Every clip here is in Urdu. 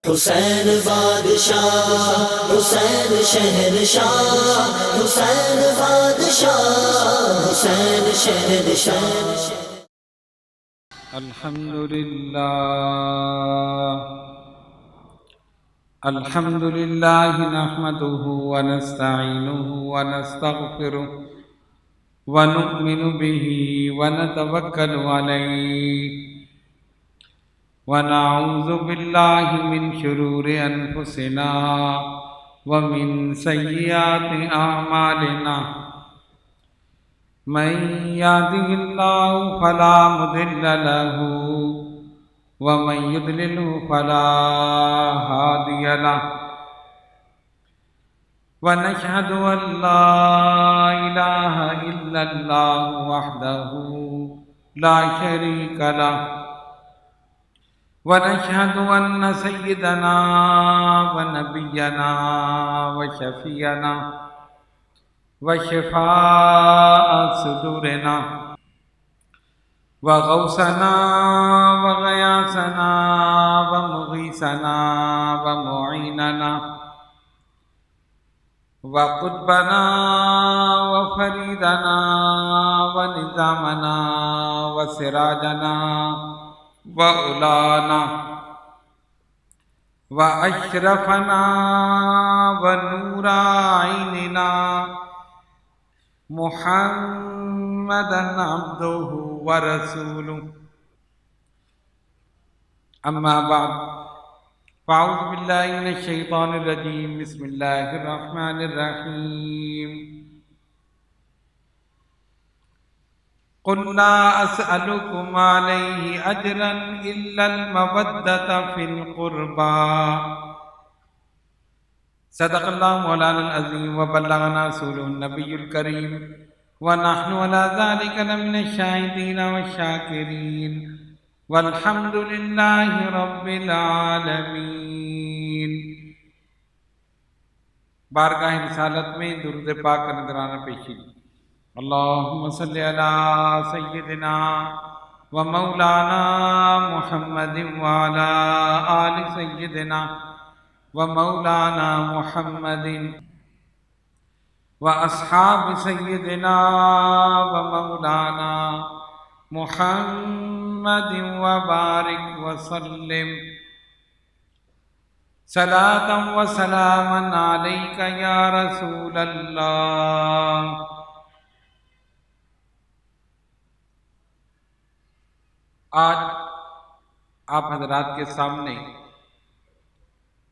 حسین بادشاہ، حسین شہنشاہ، حسین بادشاہ، حسین شہنشاہ۔ الحمد للہ نحمده ونستعینه ونستغفره ونؤمن به ونتوکل علیہ ونعوذ باللہ من شرور انفسنا ومن سیئات اعمالنا من یهده اللہ فلا مضل له ومن يضلل فلا هادي له ونشهد أن لا إله إلا الله وحده لا شريك له ونشهد أن سيدنا ونبينا وشفيعنا وشفاء صدورنا وغوثنا وغياثنا ومغيثنا ومعيننا وقطبنا وفريدنا ونظامنا وسراجنا وأولانا وأشرفنا ونور عيننا محمدا عبده ورسوله اما بعد فاعوذ باللہ من الشیطان الرجیم بسم اللہ الرحمن الرحیم قل لا اسألكم علیہ اجرا الا المودۃ فی القربى صدق اللہ مولانا العظیم وبلغنا رسولہ النبی الکریم ونحن على ذلك لمن الشاهدين والشاكرين والحمد لله رب العالمين۔ بارگاہ رسالت میں درود پاک کا نذرانہ پیشی۔ اللہم صلی علی سیدنا و مولانا محمد وعلی آل سیدنا و مولانا محمد وَأَصْحَابِ سَيِّدِنَا وَمَوْلَانَا مُحَمَّدٍ وَبَارِكْ وَسَلِّمْ صَلَاةً وَسَلَامًا عَلَيْكَ يَا رَسُولَ اللَّهِ۔ آج آپ حضرات کے سامنے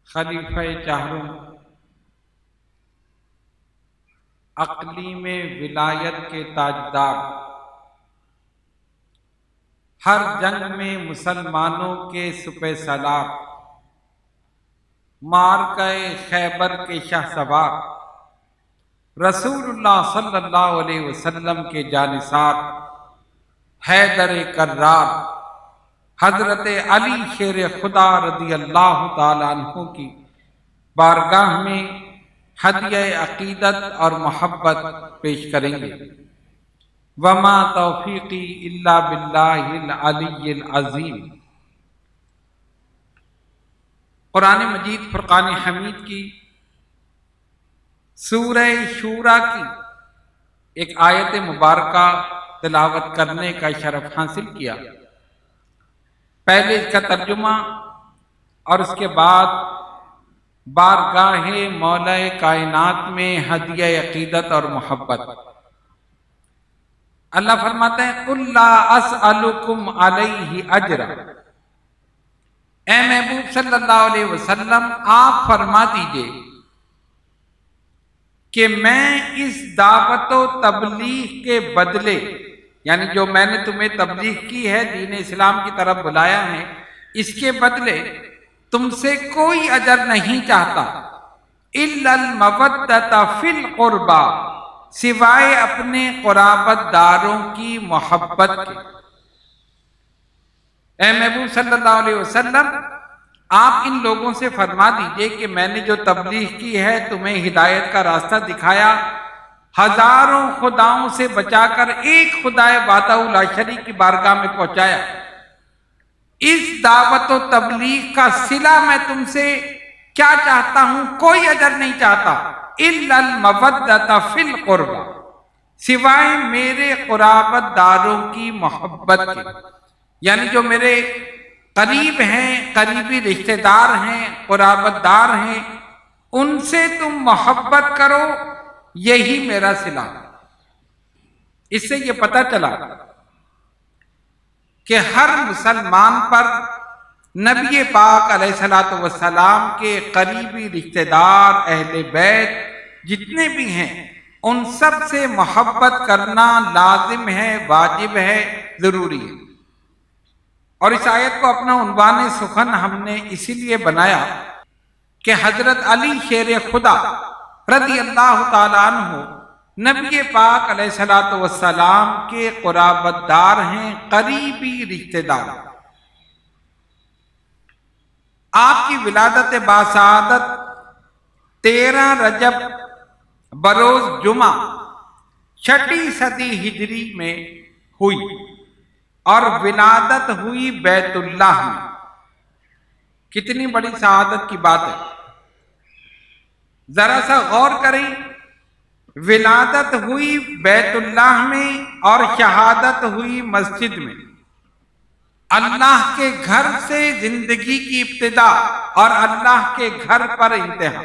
خلیفہ چہارم اقلیم ولایت کے تاجدار، ہر جنگ میں مسلمانوں کے سپہ سالار، معرکہ خیبر کے شاہ سوار، رسول اللہ صلی اللہ علیہ وسلم کے جانثار، حیدر کرار، حضرت علی شیر خدا رضی اللہ تعالیٰ عنہ کی بارگاہ میں ہدیہ عقیدت اور محبت پیش کریں گے۔ وما توفیقی الا باللہ العلی العظیم۔ قرآن مجید فرقان حمید کی سورہ شورى کی ایک آیت مبارکہ تلاوت کرنے کا شرف حاصل کیا۔ پہلے اس کا ترجمہ اور اس کے بعد بارگاہ مولا کائنات میں ہدیہ عقیدت اور محبت۔ اللہ فرماتے ہیں قل لا اسألکم علیہ اجرا، اے محبوب صلی اللہ علیہ وسلم آپ فرما دیجئے کہ میں اس دعوت و تبلیغ کے بدلے، یعنی جو میں نے تمہیں تبلیغ کی ہے، دین اسلام کی طرف بلایا ہے، اس کے بدلے تم سے کوئی اجر نہیں چاہتا، الا المودۃ فی القربى، سوائے اپنے قرابت داروں کی محبت کے۔ اے محبوب صلی اللہ علیہ وسلم آپ ان لوگوں سے فرما دیجئے کہ میں نے جو تبلیغ کی ہے، تمہیں ہدایت کا راستہ دکھایا، ہزاروں خداؤں سے بچا کر ایک خدائے وحدہ لا شریک کی بارگاہ میں پہنچایا، اس دعوت و تبلیغ کا صلہ میں تم سے کیا چاہتا ہوں؟ کوئی اجر نہیں چاہتا، الا المودۃ فی القربى، سوائے میرے قرابت داروں کی محبت کے، یعنی جو میرے قریب ہیں، قریبی رشتہ دار ہیں، قرابت دار ہیں، ان سے تم محبت کرو، یہی میرا صلہ۔ اس سے یہ پتہ چلا کہ ہر مسلمان پر نبی پاک علیہ الصلوۃ والسلام کے قریبی رشتہ دار، اہل بیت جتنے بھی ہیں، ان سب سے محبت کرنا لازم ہے، واجب ہے، ضروری ہے۔ اور اس آیت کو اپنا عنوان سخن ہم نے اسی لیے بنایا کہ حضرت علی شیر خدا رضی اللہ تعالیٰ عنہ نبی پاک علیہ الصلوۃ والسلام کے قرابت دار ہیں، قریبی رشتہ دار۔ آپ کی ولادت باسعادت 13 رجب بروز جمعہ 6 صدی ہجری میں ہوئی، اور ولادت ہوئی بیت اللہ میں۔ کتنی بڑی سعادت کی بات ہے، ذرا سا غور کریں۔ ولادت ہوئی بیت اللہ میں اور شہادت ہوئی مسجد میں۔ اللہ کے گھر سے زندگی کی ابتدا اور اللہ کے گھر پر انتہا۔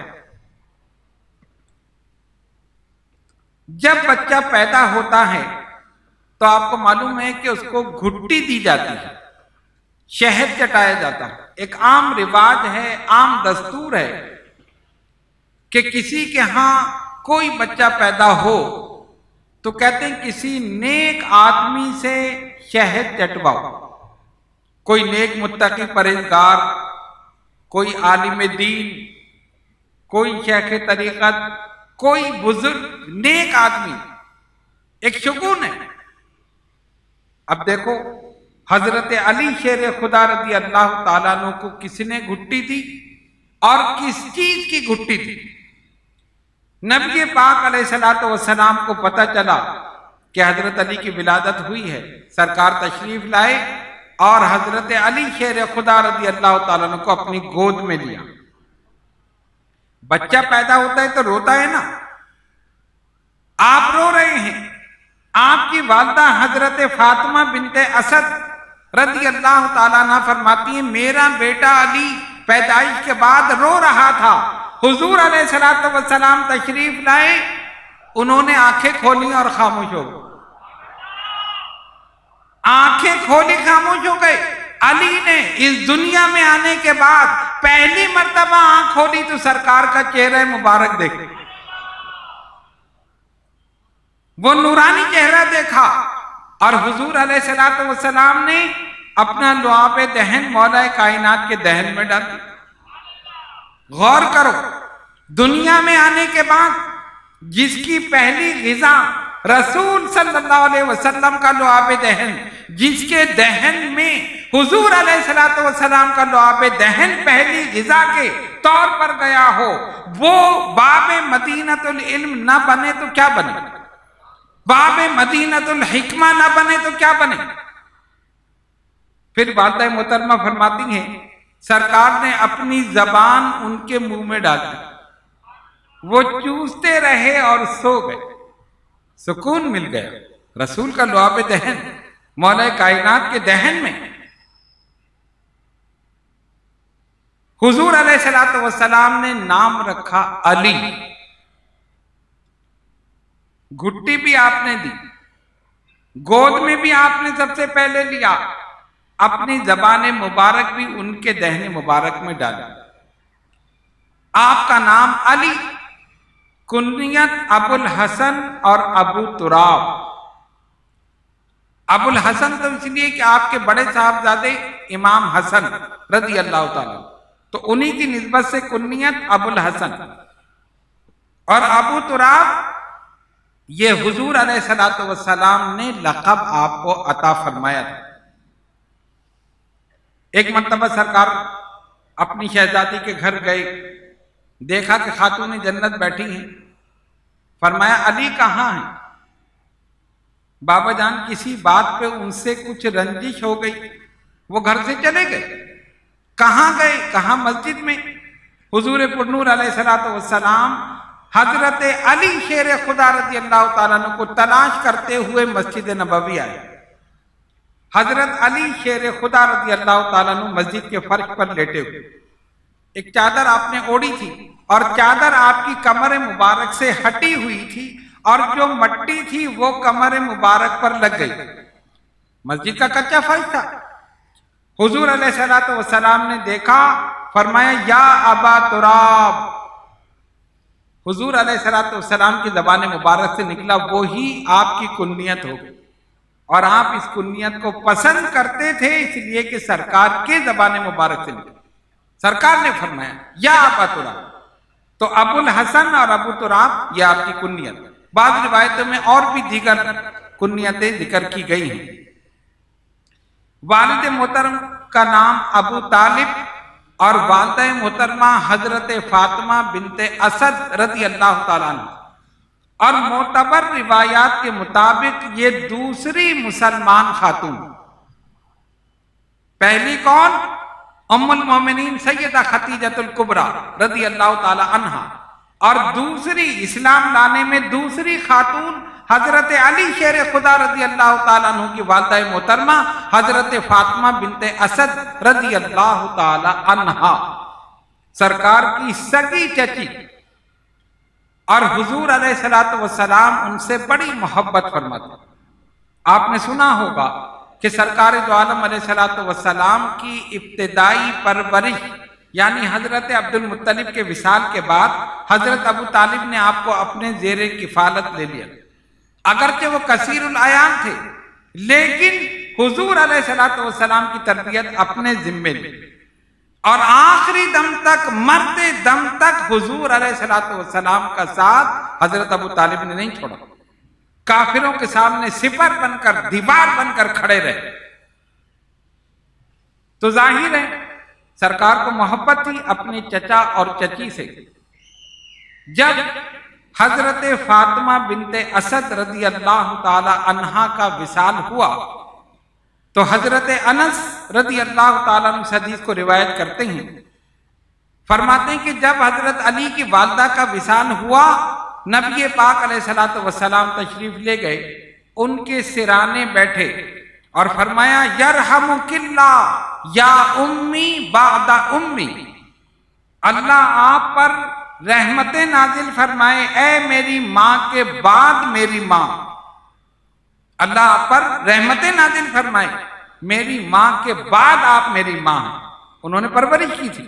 جب بچہ پیدا ہوتا ہے تو آپ کو معلوم ہے کہ اس کو گھٹی دی جاتی ہے، شہد چٹایا جاتا ہے۔ ایک عام رواج ہے، عام دستور ہے کہ کسی کے ہاں کوئی بچہ پیدا ہو تو کہتے ہیں کسی نیک آدمی سے شہد چٹواؤ، کوئی نیک متقی پرہیزگار، کوئی عالم دین، کوئی شیخ طریقت، کوئی بزرگ نیک آدمی، ایک شگون ہے۔ اب دیکھو حضرت علی شیر خدا رضی اللہ تعالیٰ عنہ کو کس نے گھٹی دی اور کس چیز کی گھٹی تھی؟ نبی پاک علیہ الصلوۃ والسلام کو پتہ چلا کہ حضرت علی کی ولادت ہوئی ہے، سرکار تشریف لائے اور حضرت علی شیر خدا رضی اللہ تعالیٰ عنہ کو اپنی گود میں لیا۔ بچہ پیدا ہوتا ہے تو روتا ہے نا، آپ رو رہے ہیں۔ آپ کی والدہ حضرت فاطمہ بنت اسد رضی اللہ تعالیٰ عنہ فرماتی ہیں میرا بیٹا علی پیدائش کے بعد رو رہا تھا، حضور علیہ الصلوۃ والسلام تشریف لائے، انہوں نے آنکھیں کھولی اور خاموش ہو گئے۔ آنکھیں کھولی، خاموش ہو گئے۔ علی نے اس دنیا میں آنے کے بعد پہلی مرتبہ آنکھ کھولی تو سرکار کا چہرہ مبارک دیکھا، وہ نورانی چہرہ دیکھا، اور حضور علیہ الصلوۃ والسلام نے اپنا لعاب دہن مولا کائنات کے دہن میں ڈال دیا۔ غور کرو، دنیا میں آنے کے بعد جس کی پہلی غذا رسول صلی اللہ علیہ وسلم کا لعاب دہن، جس کے دہن میں حضور علیہ الصلوۃ والسلام کا لعاب دہن پہلی غذا کے طور پر گیا ہو، وہ باب مدینۃ العلم نہ بنے تو کیا بنے؟ باب مدینۃ الحکمہ نہ بنے تو کیا بنے؟ پھر والدہ محترمہ فرماتی ہیں سرکار نے اپنی زبان ان کے منہ میں ڈال دی، وہ چوستے رہے اور سو گئے، سکون مل گیا۔ رسول کا لعاب دہن مولا کائنات کے دہن میں، حضور علیہ الصلوۃ والسلام نے نام رکھا علی۔ گھٹی بھی آپ نے دی، گود میں بھی آپ نے سب سے پہلے لیا، اپنی زبان مبارک بھی ان کے دہن مبارک میں ڈالی۔ آپ کا نام علی، کنیت ابو الحسن اور ابو تراب۔ ابو الحسن تو اس لیے کہ آپ کے بڑے صاحبزادے امام حسن رضی اللہ تعالیٰ، تو انہی کی نسبت سے کنیت ابو الحسن، اور ابو تراب یہ حضور علیہ الصلوۃ والسلام نے لقب آپ کو عطا فرمایا تھا۔ ایک مرتبہ سرکار اپنی شہزادی کے گھر گئے، دیکھا کہ خاتون جنت بیٹھی ہیں، فرمایا علی کہاں ہیں؟ بابا جان کسی بات پہ ان سے کچھ رنجش ہو گئی، وہ گھر سے چلے گئے. کہاں گئے؟ کہاں؟ مسجد میں. حضور پرنور علیہ الصلوۃ والسلام حضرت علی شیر خدا رضی اللہ تعالیٰ عنہ کو تلاش کرتے ہوئے مسجد نبوی آئے. حضرت علی شیر خدا رضی اللہ تعالیٰ عنہ مسجد کے فرش پر لیٹے ہوئے. ایک چادر آپ نے اوڑھی تھی اور چادر آپ کی کمر مبارک سے ہٹی ہوئی تھی اور جو مٹی تھی وہ کمر مبارک پر لگ گئی. مسجد کا کچا فرش تھا. حضور علیہ الصلوۃ والسلام نے دیکھا، فرمایا یا ابا تراب. حضور علیہ الصلوۃ والسلام کی زبان مبارک سے نکلا وہی آپ کی کنیت ہو گئی، اور آپ اس کنیت کو پسند کرتے تھے اس لیے کہ سرکار کے زبان مبارک سے نکلا. سرکار نے فرمایا یا ابا تراب. تو ابو الحسن اور ابو تراب یہ آپ کی کنیت. بعض روایتوں میں اور بھی دیگر کنیتیں ذکر کی گئی ہیں. والد محترم کا نام ابو طالب اور والدہ محترمہ حضرت فاطمہ بنت اسد رضی اللہ تعالیٰ عنہ، اور معتبر روایات کے مطابق یہ دوسری مسلمان خاتون. پہلی کون؟ ام المومنین سیدہ خدیجہ الکبریٰ رضی اللہ تعالی عنہا، اور دوسری اسلام لانے میں دوسری خاتون حضرت علی شیر خدا رضی اللہ تعالیٰ عنہ کی والدہ محترمہ حضرت فاطمہ بنت اسد رضی اللہ تعالی عنہا، سرکار کی سگی چچی. اور حضور علیہ الصلوۃ والسلام ان سے بڑی محبت فرماتے. آپ نے سنا ہوگا کہ سرکار دو عالم علیہ الصلوۃ والسلام کی ابتدائی پرورش یعنی حضرت عبد المطلب کے وصال کے بعد حضرت ابو طالب نے آپ کو اپنے زیر کفالت لے لیا. اگرچہ وہ کثیر العیان تھے لیکن حضور علیہ الصلوۃ والسلام کی تربیت اپنے ذمے لی، اور آخری دم تک، مرتے دم تک حضور علیہ الصلوۃ والسلام کا ساتھ حضرت ابو طالب نے نہیں چھوڑا. کافروں کے سامنے سپر بن کر، دیوار بن کر کھڑے رہے. تو ظاہر ہے سرکار کو محبت تھی اپنے چچا اور چچی سے. جب حضرت فاطمہ بنت اسد رضی اللہ تعالی عنہا کا وصال ہوا تو حضرت انس رضی اللہ تعالیٰ عنہ حدیث کو روایت کرتے ہیں، فرماتے ہیں کہ جب حضرت علی کی والدہ کا وصال ہوا، نبی پاک علیہ الصلوۃ والسلام تشریف لے گئے، ان کے سرانے بیٹھے اور فرمایا یرحمک اللہ یا امی بعد امی. اللہ آپ پر رحمت نازل فرمائے اے میری ماں کے بعد میری ماں. اللہ آپ پر رحمت نازل فرمائے میری ماں کے بعد آپ میری ماں ہیں. انہوں نے پرورش کی تھی.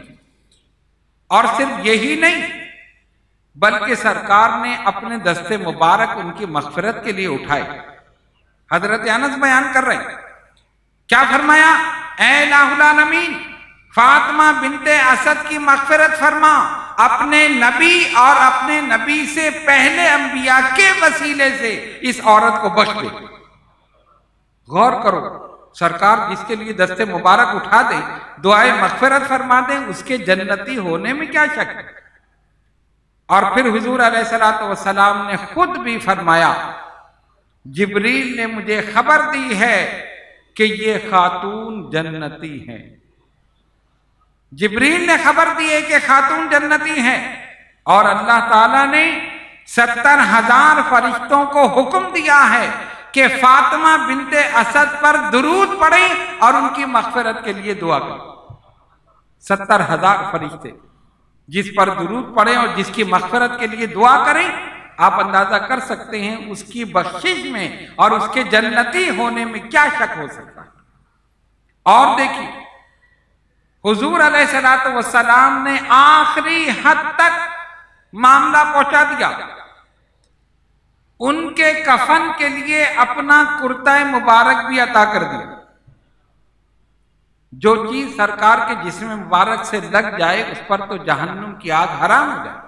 اور صرف یہی نہیں بلکہ سرکار نے اپنے دستے مبارک ان کی مغفرت کے لیے اٹھائے. حضرت انس بیان کر رہے ہیں، کیا فرمایا؟ اے الہ العالمین، فاطمہ بنت اسد کی مغفرت فرما، اپنے نبی اور اپنے نبی سے پہلے انبیاء کے وسیلے سے اس عورت کو بخش دے. غور کرو، سرکار جس کے لیے دستے مبارک اٹھا دے، دعائے مغفرت فرما دے، اس کے جنتی ہونے میں کیا شک ہے؟ اور پھر حضور علیہ الصلوۃ والسلام نے خود بھی فرمایا، جبریل نے مجھے خبر دی ہے کہ یہ خاتون جنتی ہیں. جبریل نے خبر دی ہے کہ خاتون جنتی ہیں، اور اللہ تعالیٰ نے 70,000 فرشتوں کو حکم دیا ہے کہ فاطمہ بنت اسد پر درود پڑھیں اور ان کی مغفرت کے لیے دعا کریں. 70,000 فرشتے جس پر درود پڑھیں اور جس کی مغفرت کے لیے دعا کریں، آپ اندازہ کر سکتے ہیں اس کی بخشش میں اور اس کے جنتی ہونے میں کیا شک ہو سکتا ہے. اور دیکھیے حضور علیہ الصلوۃ والسلام نے آخری حد تک معاملہ پہنچا دیا. ان کے کفن کے لیے اپنا کرتا مبارک بھی عطا کر دیا. جو چیز سرکار کے جسم مبارک سے لگ جائے اس پر تو جہنم کی آگ حرام ہو جائے.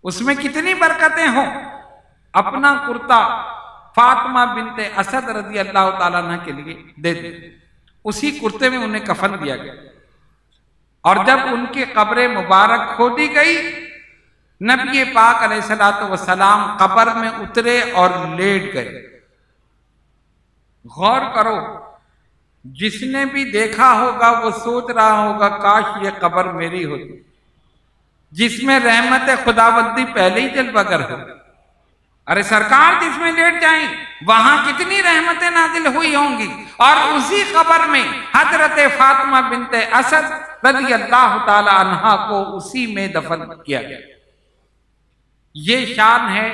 اس میں کتنی برکتیں ہوں. اپنا کرتا فاطمہ بنت اسد رضی اللہ تعالیٰ عنہ کے لیے دے دے. اسی کرتے میں انہیں کفن دیا گیا. اور جب ان کی قبر مبارک کھودی گئی، نبی پاک علیہ الصلوۃ والسلام قبر میں اترے اور لیٹ گئے. غور کرو، جس نے بھی دیکھا ہوگا وہ سوچ رہا ہوگا کاش یہ قبر میری ہوتی، جس میں رحمت خداوندی پہلے ہی جلوہ گر ہو۔ ارے سرکار جس میں لیٹ جائیں وہاں کتنی رحمتیں نازل ہوئی ہوں گی، اور اسی قبر میں حضرت فاطمہ بنت اسد رضی اللہ تعالی عنہا کو اسی میں دفن کیا گیا۔ یہ شان ہے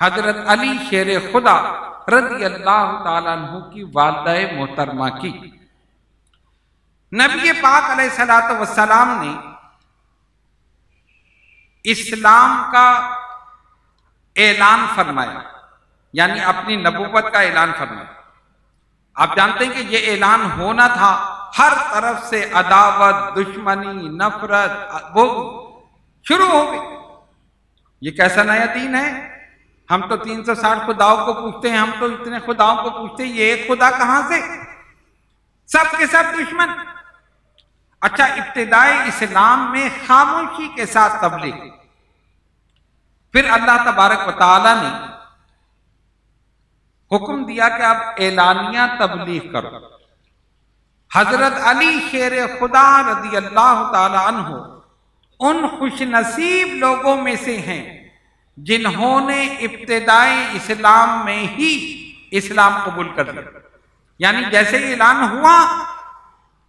حضرت علی شیر خدا رضی اللہ تعالیٰ عنہ کی والدہ محترمہ کی۔ نبی پاک علیہ الصلوۃ والسلام نے اسلام کا اعلان فرمایا، یعنی اپنی نبوت کا اعلان فرمایا۔ آپ جانتے ہیں کہ یہ اعلان ہونا تھا، ہر طرف سے عداوت، دشمنی، نفرت وہ شروع ہو گئی۔ یہ کیسا نیا دین ہے؟ ہم تو 360 خداؤں کو پوچھتے ہیں، ہم تو اتنے خداؤں کو پوچھتے ہیں، یہ ایک خدا کہاں سے؟ سب کے سب دشمن۔ اچھا، ابتدائی اسلام میں خاموشی کے ساتھ تبلیغ، پھر اللہ تبارک و تعالی نے حکم دیا کہ اب اعلانیہ تبلیغ کرو۔ حضرت علی شیر خدا رضی اللہ تعالی عنہ ان خوش نصیب لوگوں میں سے ہیں جنہوں نے ابتدائی اسلام میں ہی اسلام قبول کر لیا، یعنی جیسے ہی اعلان ہوا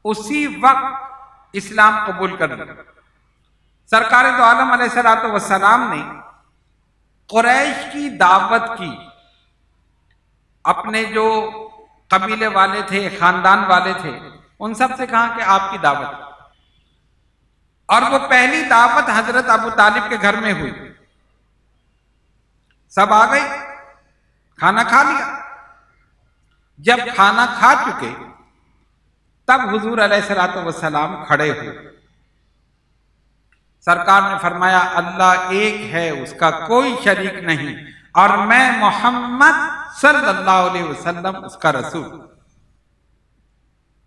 اسی وقت اسلام قبول کر لیا۔ سرکار دو عالم علیہ الصلوۃ والسلام نے قریش کی دعوت کی، اپنے جو قبیلے والے تھے، خاندان والے تھے، ان سب سے کہا کہ آپ کی دعوت، اور وہ پہلی دعوت حضرت ابو طالب کے گھر میں ہوئی۔ سب آ گئے، کھانا کھا لیا۔ جب کھانا کھا چکے تب حضور علیہ الصلوۃ والسلام کھڑے ہوئے۔ سرکار نے فرمایا اللہ ایک ہے، اس کا کوئی شریک نہیں، اور میں محمد صلی اللہ علیہ وسلم اس کا رسول۔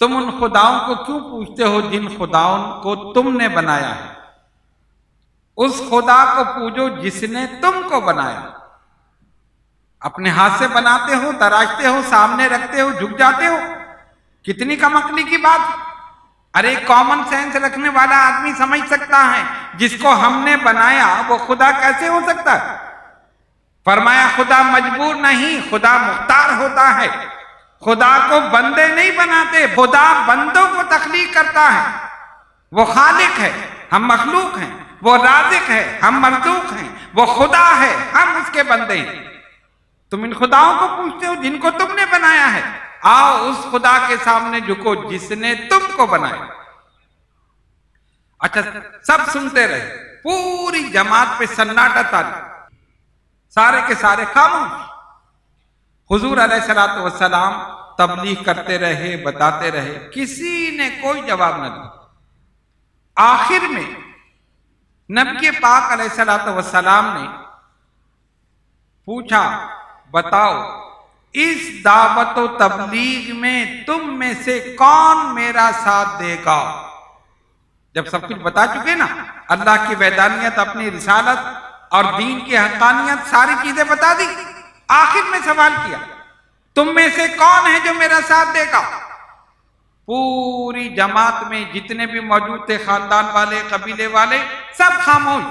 تم ان خداؤں کو کیوں پوچھتے ہو جن خداؤں کو تم نے بنایا ہے؟ اس خدا کو پوجو جس نے تم کو بنایا۔ اپنے ہاتھ سے بناتے ہو، تراشتے ہو، سامنے رکھتے ہو، جھک جاتے ہو، کتنی کم عقلی کی بات۔ ارے کامن سینس رکھنے والا آدمی سمجھ سکتا ہے جس کو ہم نے بنایا وہ خدا کیسے ہو سکتا ہے؟ فرمایا خدا مجبور نہیں، خدا مختار ہوتا ہے۔ خدا کو بندے نہیں بناتے، خدا بندوں کو تخلیق کرتا ہے۔ وہ خالق ہے، ہم مخلوق ہیں، وہ رازق ہے، ہم مرزوق ہیں، وہ خدا ہے، ہم اس کے بندے ہیں۔ تم ان خداؤں کو پوچھتے ہو جن کو تم نے بنایا ہے، آؤ اس خدا کے سامنے جھکو جس نے تم کو بنایا۔ اچھا، سب سنتے رہے، پوری جماعت پہ سناٹا تاری، سارے کے سارے خاموش۔ حضور علیہ الصلوۃ والسلام تبلیغ کرتے رہے، بتاتے رہے، کسی نے کوئی جواب نہ دیا۔ آخر میں نبی پاک علیہ الصلوۃ والسلام نے پوچھا بتاؤ اس دعوت و تبلیغ میں تم میں سے کون میرا ساتھ دے گا؟ جب سب کچھ بتا چکے نا، اللہ کی وحدانیت، اپنی رسالت اور دین کی حقانیت، ساری چیزیں بتا دی، آخر میں سوال کیا تم میں سے کون ہے جو میرا ساتھ دے گا؟ پوری جماعت میں جتنے بھی موجود تھے، خاندان والے، قبیلے والے، سب خاموش۔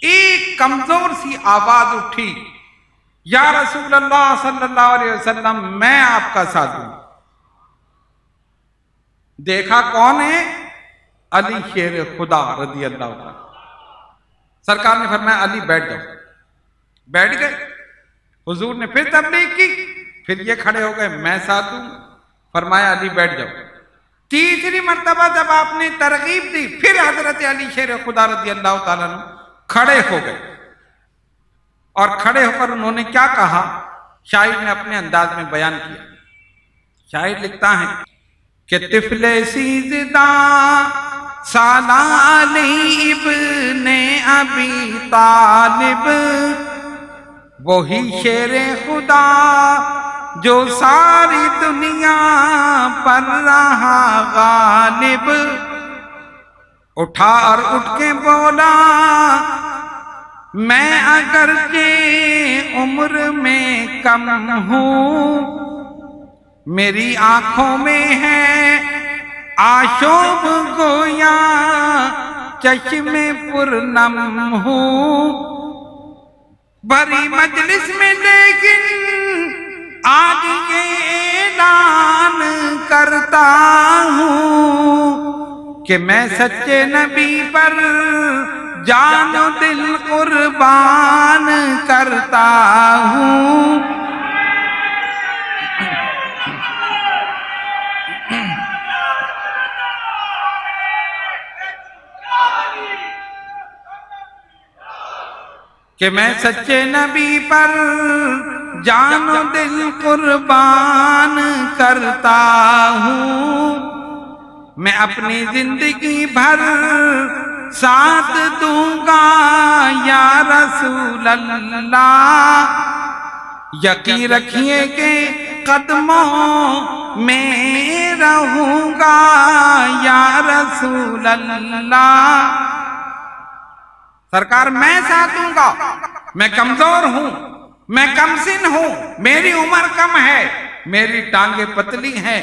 ایک کمزور سی آواز اٹھی، یا رسول اللہ صلی اللہ علیہ وسلم میں آپ کا ساتھ دوں۔ دیکھا کون ہے؟ علی شیر خدا رضی اللہ عنہ۔ سرکار نے فرمایا علی بیٹھ جاؤ۔ بیٹھ گئے۔ حضور نے پھر تبلیغ کی، پھر یہ کھڑے ہو گئے، میں ساتھ دوں۔ فرمایا علی بیٹھ جاؤ۔ تیسری مرتبہ جب آپ نے ترغیب دی، پھر حضرت علی شیر خدا رضی اللہ تعالیٰ عنہ کھڑے ہو گئے، اور کھڑے ہو کر انہوں نے کیا کہا شاعر نے اپنے انداز میں بیان کیا۔ شاعر لکھتا ہے کہ طفل سیزداں سالہ علی ابن ابی طالب، وہی شیر خدا جو ساری دنیا پر رہا غالب۔ اٹھا اور اٹھ کے بولا میں اگرچہ عمر میں کم ہوں، میری آنکھوں میں ہے آشوب گویا چشم پرنم ہوں، بڑی مجلس میں لیکن آج یہ اعلان کرتا ہوں کہ میں سچے نبی پر جان و دل قربان کرتا ہوں۔ کہ میں سچے نبی پر جان و دل قربان کرتا ہوں، میں اپنی زندگی بھر ساتھ دوں گا یا رسول اللہ، یقین رکھیے کہ قدموں میں رہوں گا یا رسول اللہ۔ سرکار میں ساتھ دوں گا، میں کمزور ہوں، میں کم سن ہوں، میری عمر کم ہے، میری ٹانگیں پتلی ہیں،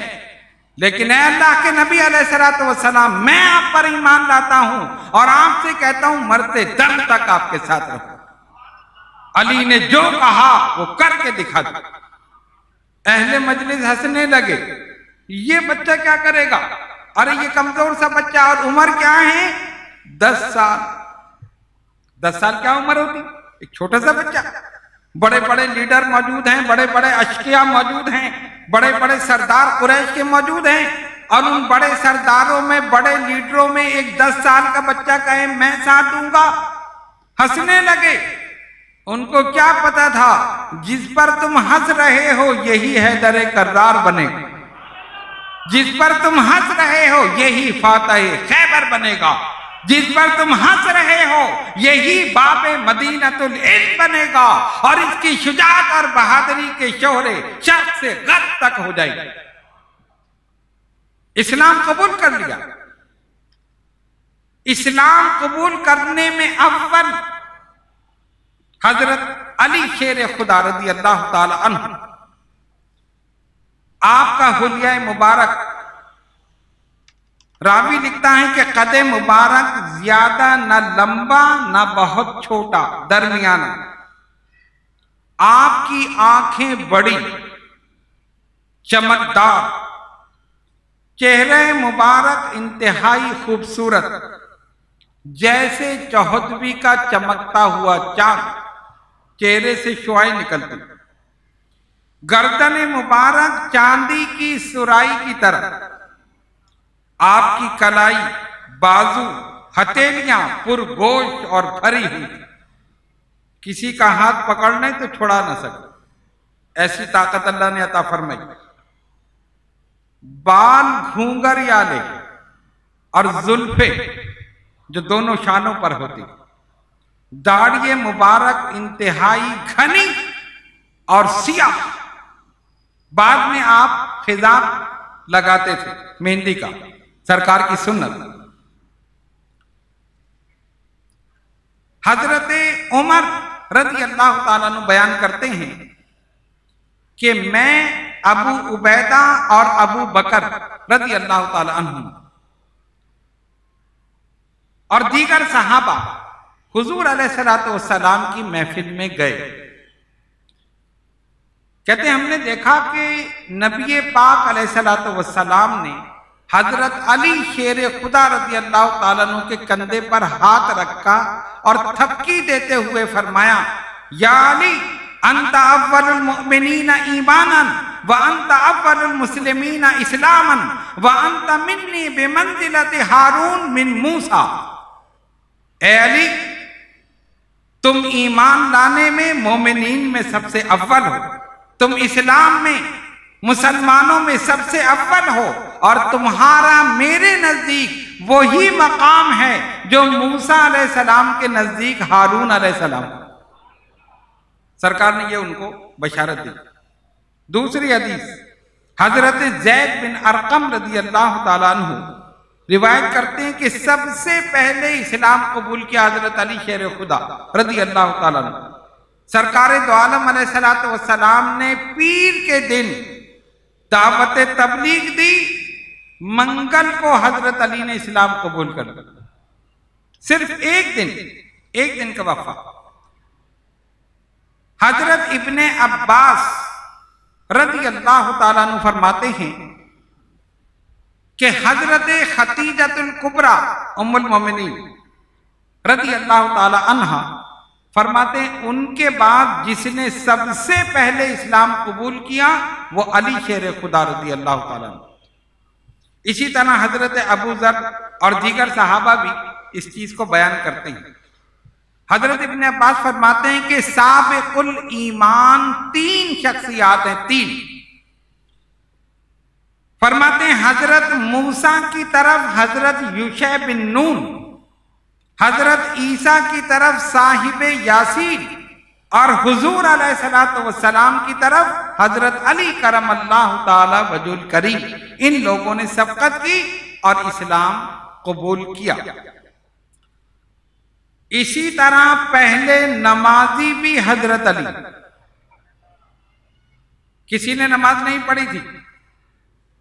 لیکن اے اللہ کے نبی علیہ السلام میں آپ پر ایمان لاتا ہوں اور آپ سے کہتا ہوں مرتے دم تک آپ کے ساتھ رہوں۔ علی نے جو کہا وہ کر کے دکھا دیا۔ اہل مجلس ہنسنے لگے، یہ بچہ کیا کرے گا؟ ارے یہ کمزور سا بچہ، اور عمر کیا ہے؟ 10 سال۔ 10 سال کیا عمر ہوتی؟ ایک چھوٹا سا بچہ۔ بڑے بڑے لیڈر موجود ہیں، بڑے بڑے اشقیاء موجود ہیں، بڑے بڑے سردار قریش کے موجود ہیں، اور ان بڑے سرداروں میں، بڑے لیڈروں میں ایک 10 سال کا بچہ کہے میں ساتھ دوں گا؟ ہنسنے لگے۔ ان کو کیا پتا تھا جس پر تم ہنس رہے ہو یہی حیدر کرار بنے گا، جس پر تم ہنس رہے ہو یہی فاتح خیبر بنے گا، جس پر تم ہنس رہے ہو یہی باب مدینۃ العلم بنے گا، اور اس کی شجاعت اور بہادری کے شہرے شرق سے غرب تک ہو جائے گی۔ اسلام قبول کر لیا۔ اسلام قبول کرنے میں اول حضرت علی شیر خدا رضی اللہ تعالی عنہ، آپ کا حلیہ مبارک، راوی لکھتا ہے کہ قد مبارک زیادہ نہ لمبا نہ بہت چھوٹا، درمیانہ، آپ کی آنکھیں بڑی، چمکدار، چہرے مبارک انتہائی خوبصورت، جیسے چودھویں کا چمکتا ہوا چاند، چہرے سے شعاعیں نکلتی، گردن مبارک چاندی کی سرائی کی طرح، آپ کی کلائی، بازو، ہتھیلیاں پرگوشت اور بھری ہوئی، کسی کا ہاتھ پکڑنے تو چھڑا نہ سکے، ایسی طاقت اللہ نے عطا فرمائی۔ بال گھونگھریالے اور زلفیں جو دونوں شانوں پر ہوتی، داڑھی مبارک انتہائی گھنی اور سیاہ، بعد میں آپ خضاب لگاتے تھے مہندی کا، سرکار کی سنت۔ حضرت عمر رضی اللہ تعالیٰ عنہ بیان کرتے ہیں کہ میں، ابو عبیدہ اور ابو بکر رضی اللہ تعالیٰ عنہ اور دیگر صحابہ حضور علیہ السلام کی محفل میں گئے۔ کہتے ہیں ہم نے دیکھا کہ نبی پاک علیہ السلام نے حضرت علی شیر خدا رضی اللہ تعالیٰ عنہ کے کندھے پر ہاتھ رکھا اور تھپکی دیتے ہوئے فرمایا، یا علی انت اول المؤمنین ایمانا وانت اول المسلمین اسلاما وانت منی بمنزلت ہارون من موسیٰ۔ اے علی، تم ایمان لانے میں مومنین میں سب سے اول ہو، تم اسلام میں مسلمانوں میں سب سے اول ہو، اور تمہارا میرے نزدیک وہی مقام ہے جو موسیٰ علیہ السلام کے نزدیک ہارون علیہ السلام۔ سرکار نے یہ ان کو بشارت دی۔ دوسری حدیث حضرت زید بن ارقم رضی اللہ تعالیٰ عنہ روایت کرتے ہیں کہ سب سے پہلے اسلام قبول کیا حضرت علی شیر خدا رضی اللہ تعالیٰ عنہ۔ سرکار دو عالم علیہ السلام نے پیر کے دن دعوت تبلیغ دی، منگل کو حضرت علی نے اسلام قبول کر لیا، صرف ایک دن کا وقفہ۔ حضرت ابن عباس رضی اللہ تعالیٰ عنہ فرماتے ہیں کہ حضرت خدیجۃ الکبریٰ ام المومنین رضی اللہ تعالی عنہا فرماتے ہیں ان کے بعد جس نے سب سے پہلے اسلام قبول کیا وہ علی شیر خدا رضی اللہ تعالیٰ عنہ۔ اسی طرح حضرت ابو ذر اور دیگر صحابہ بھی اس چیز کو بیان کرتے ہیں۔ حضرت ابن عباس فرماتے ہیں کہ سابق الایمان 3 شخصیات ہیں، 3 فرماتے ہیں حضرت موسیٰ کی طرف حضرت یوشع بن نون، حضرت عیسیٰ کی طرف صاحب یاسین، اور حضور علیہ الصلوۃ والسلام کی طرف حضرت علی کرم اللہ تعالی وجہ الکریم۔ ان لوگوں نے سبقت کی اور اسلام قبول کیا۔ اسی طرح پہلے نمازی بھی حضرت علی، کسی نے نماز نہیں پڑھی تھی،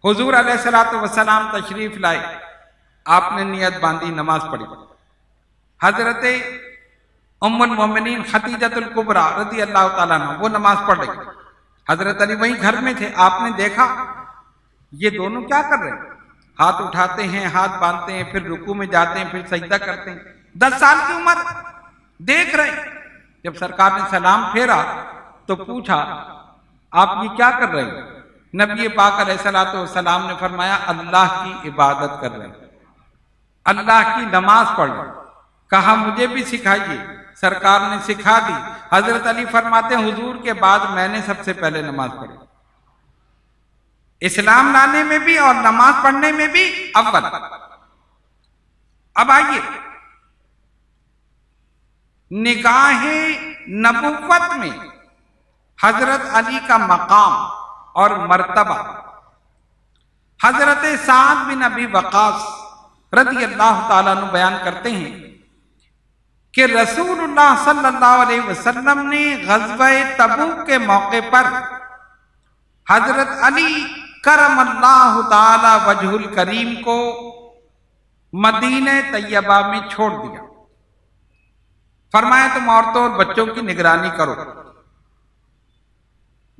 حضور علیہ الصلوۃ والسلام تشریف لائے، آپ نے نیت باندھی، نماز پڑھی، حضرت ام المومنین خدیجۃ الکبریٰ رضی اللہ تعالیٰ عنہ وہ نماز پڑھ رہی، حضرت علی وہیں گھر میں تھے، آپ نے دیکھا یہ دونوں کیا کر رہے ہیں، ہاتھ اٹھاتے ہیں، ہاتھ باندھتے ہیں، پھر رکوع میں جاتے ہیں، پھر سجدہ کرتے ہیں، 10 سال کی عمر دیکھ رہے۔ جب سرکار نے سلام پھیرا تو پوچھا آپ یہ کیا کر رہے ہیں؟ نبی پاک علیہ الصلوۃ والسلام نے فرمایا اللہ کی عبادت کر رہے ہیں، اللہ کی نماز پڑھ رہے ہیں۔ کہا مجھے بھی سکھائیے، سرکار نے سکھا دی۔ حضرت علی فرماتے ہیں حضور کے بعد میں نے سب سے پہلے نماز پڑھی، اسلام لانے میں بھی اور نماز پڑھنے میں بھی اول۔ اب آئیے نگاہ نبوت میں حضرت علی کا مقام اور مرتبہ۔ حضرت سعد بن ابی وقاص رضی اللہ تعالیٰ عنہ بیان کرتے ہیں کہ رسول اللہ صلی اللہ علیہ وسلم نے غزوہ تبوک کے موقع پر حضرت علی کرم اللہ تعالی وجہ الکریم کو مدینہ طیبہ میں چھوڑ دیا، فرمایا تم عورتوں اور بچوں کی نگرانی کرو،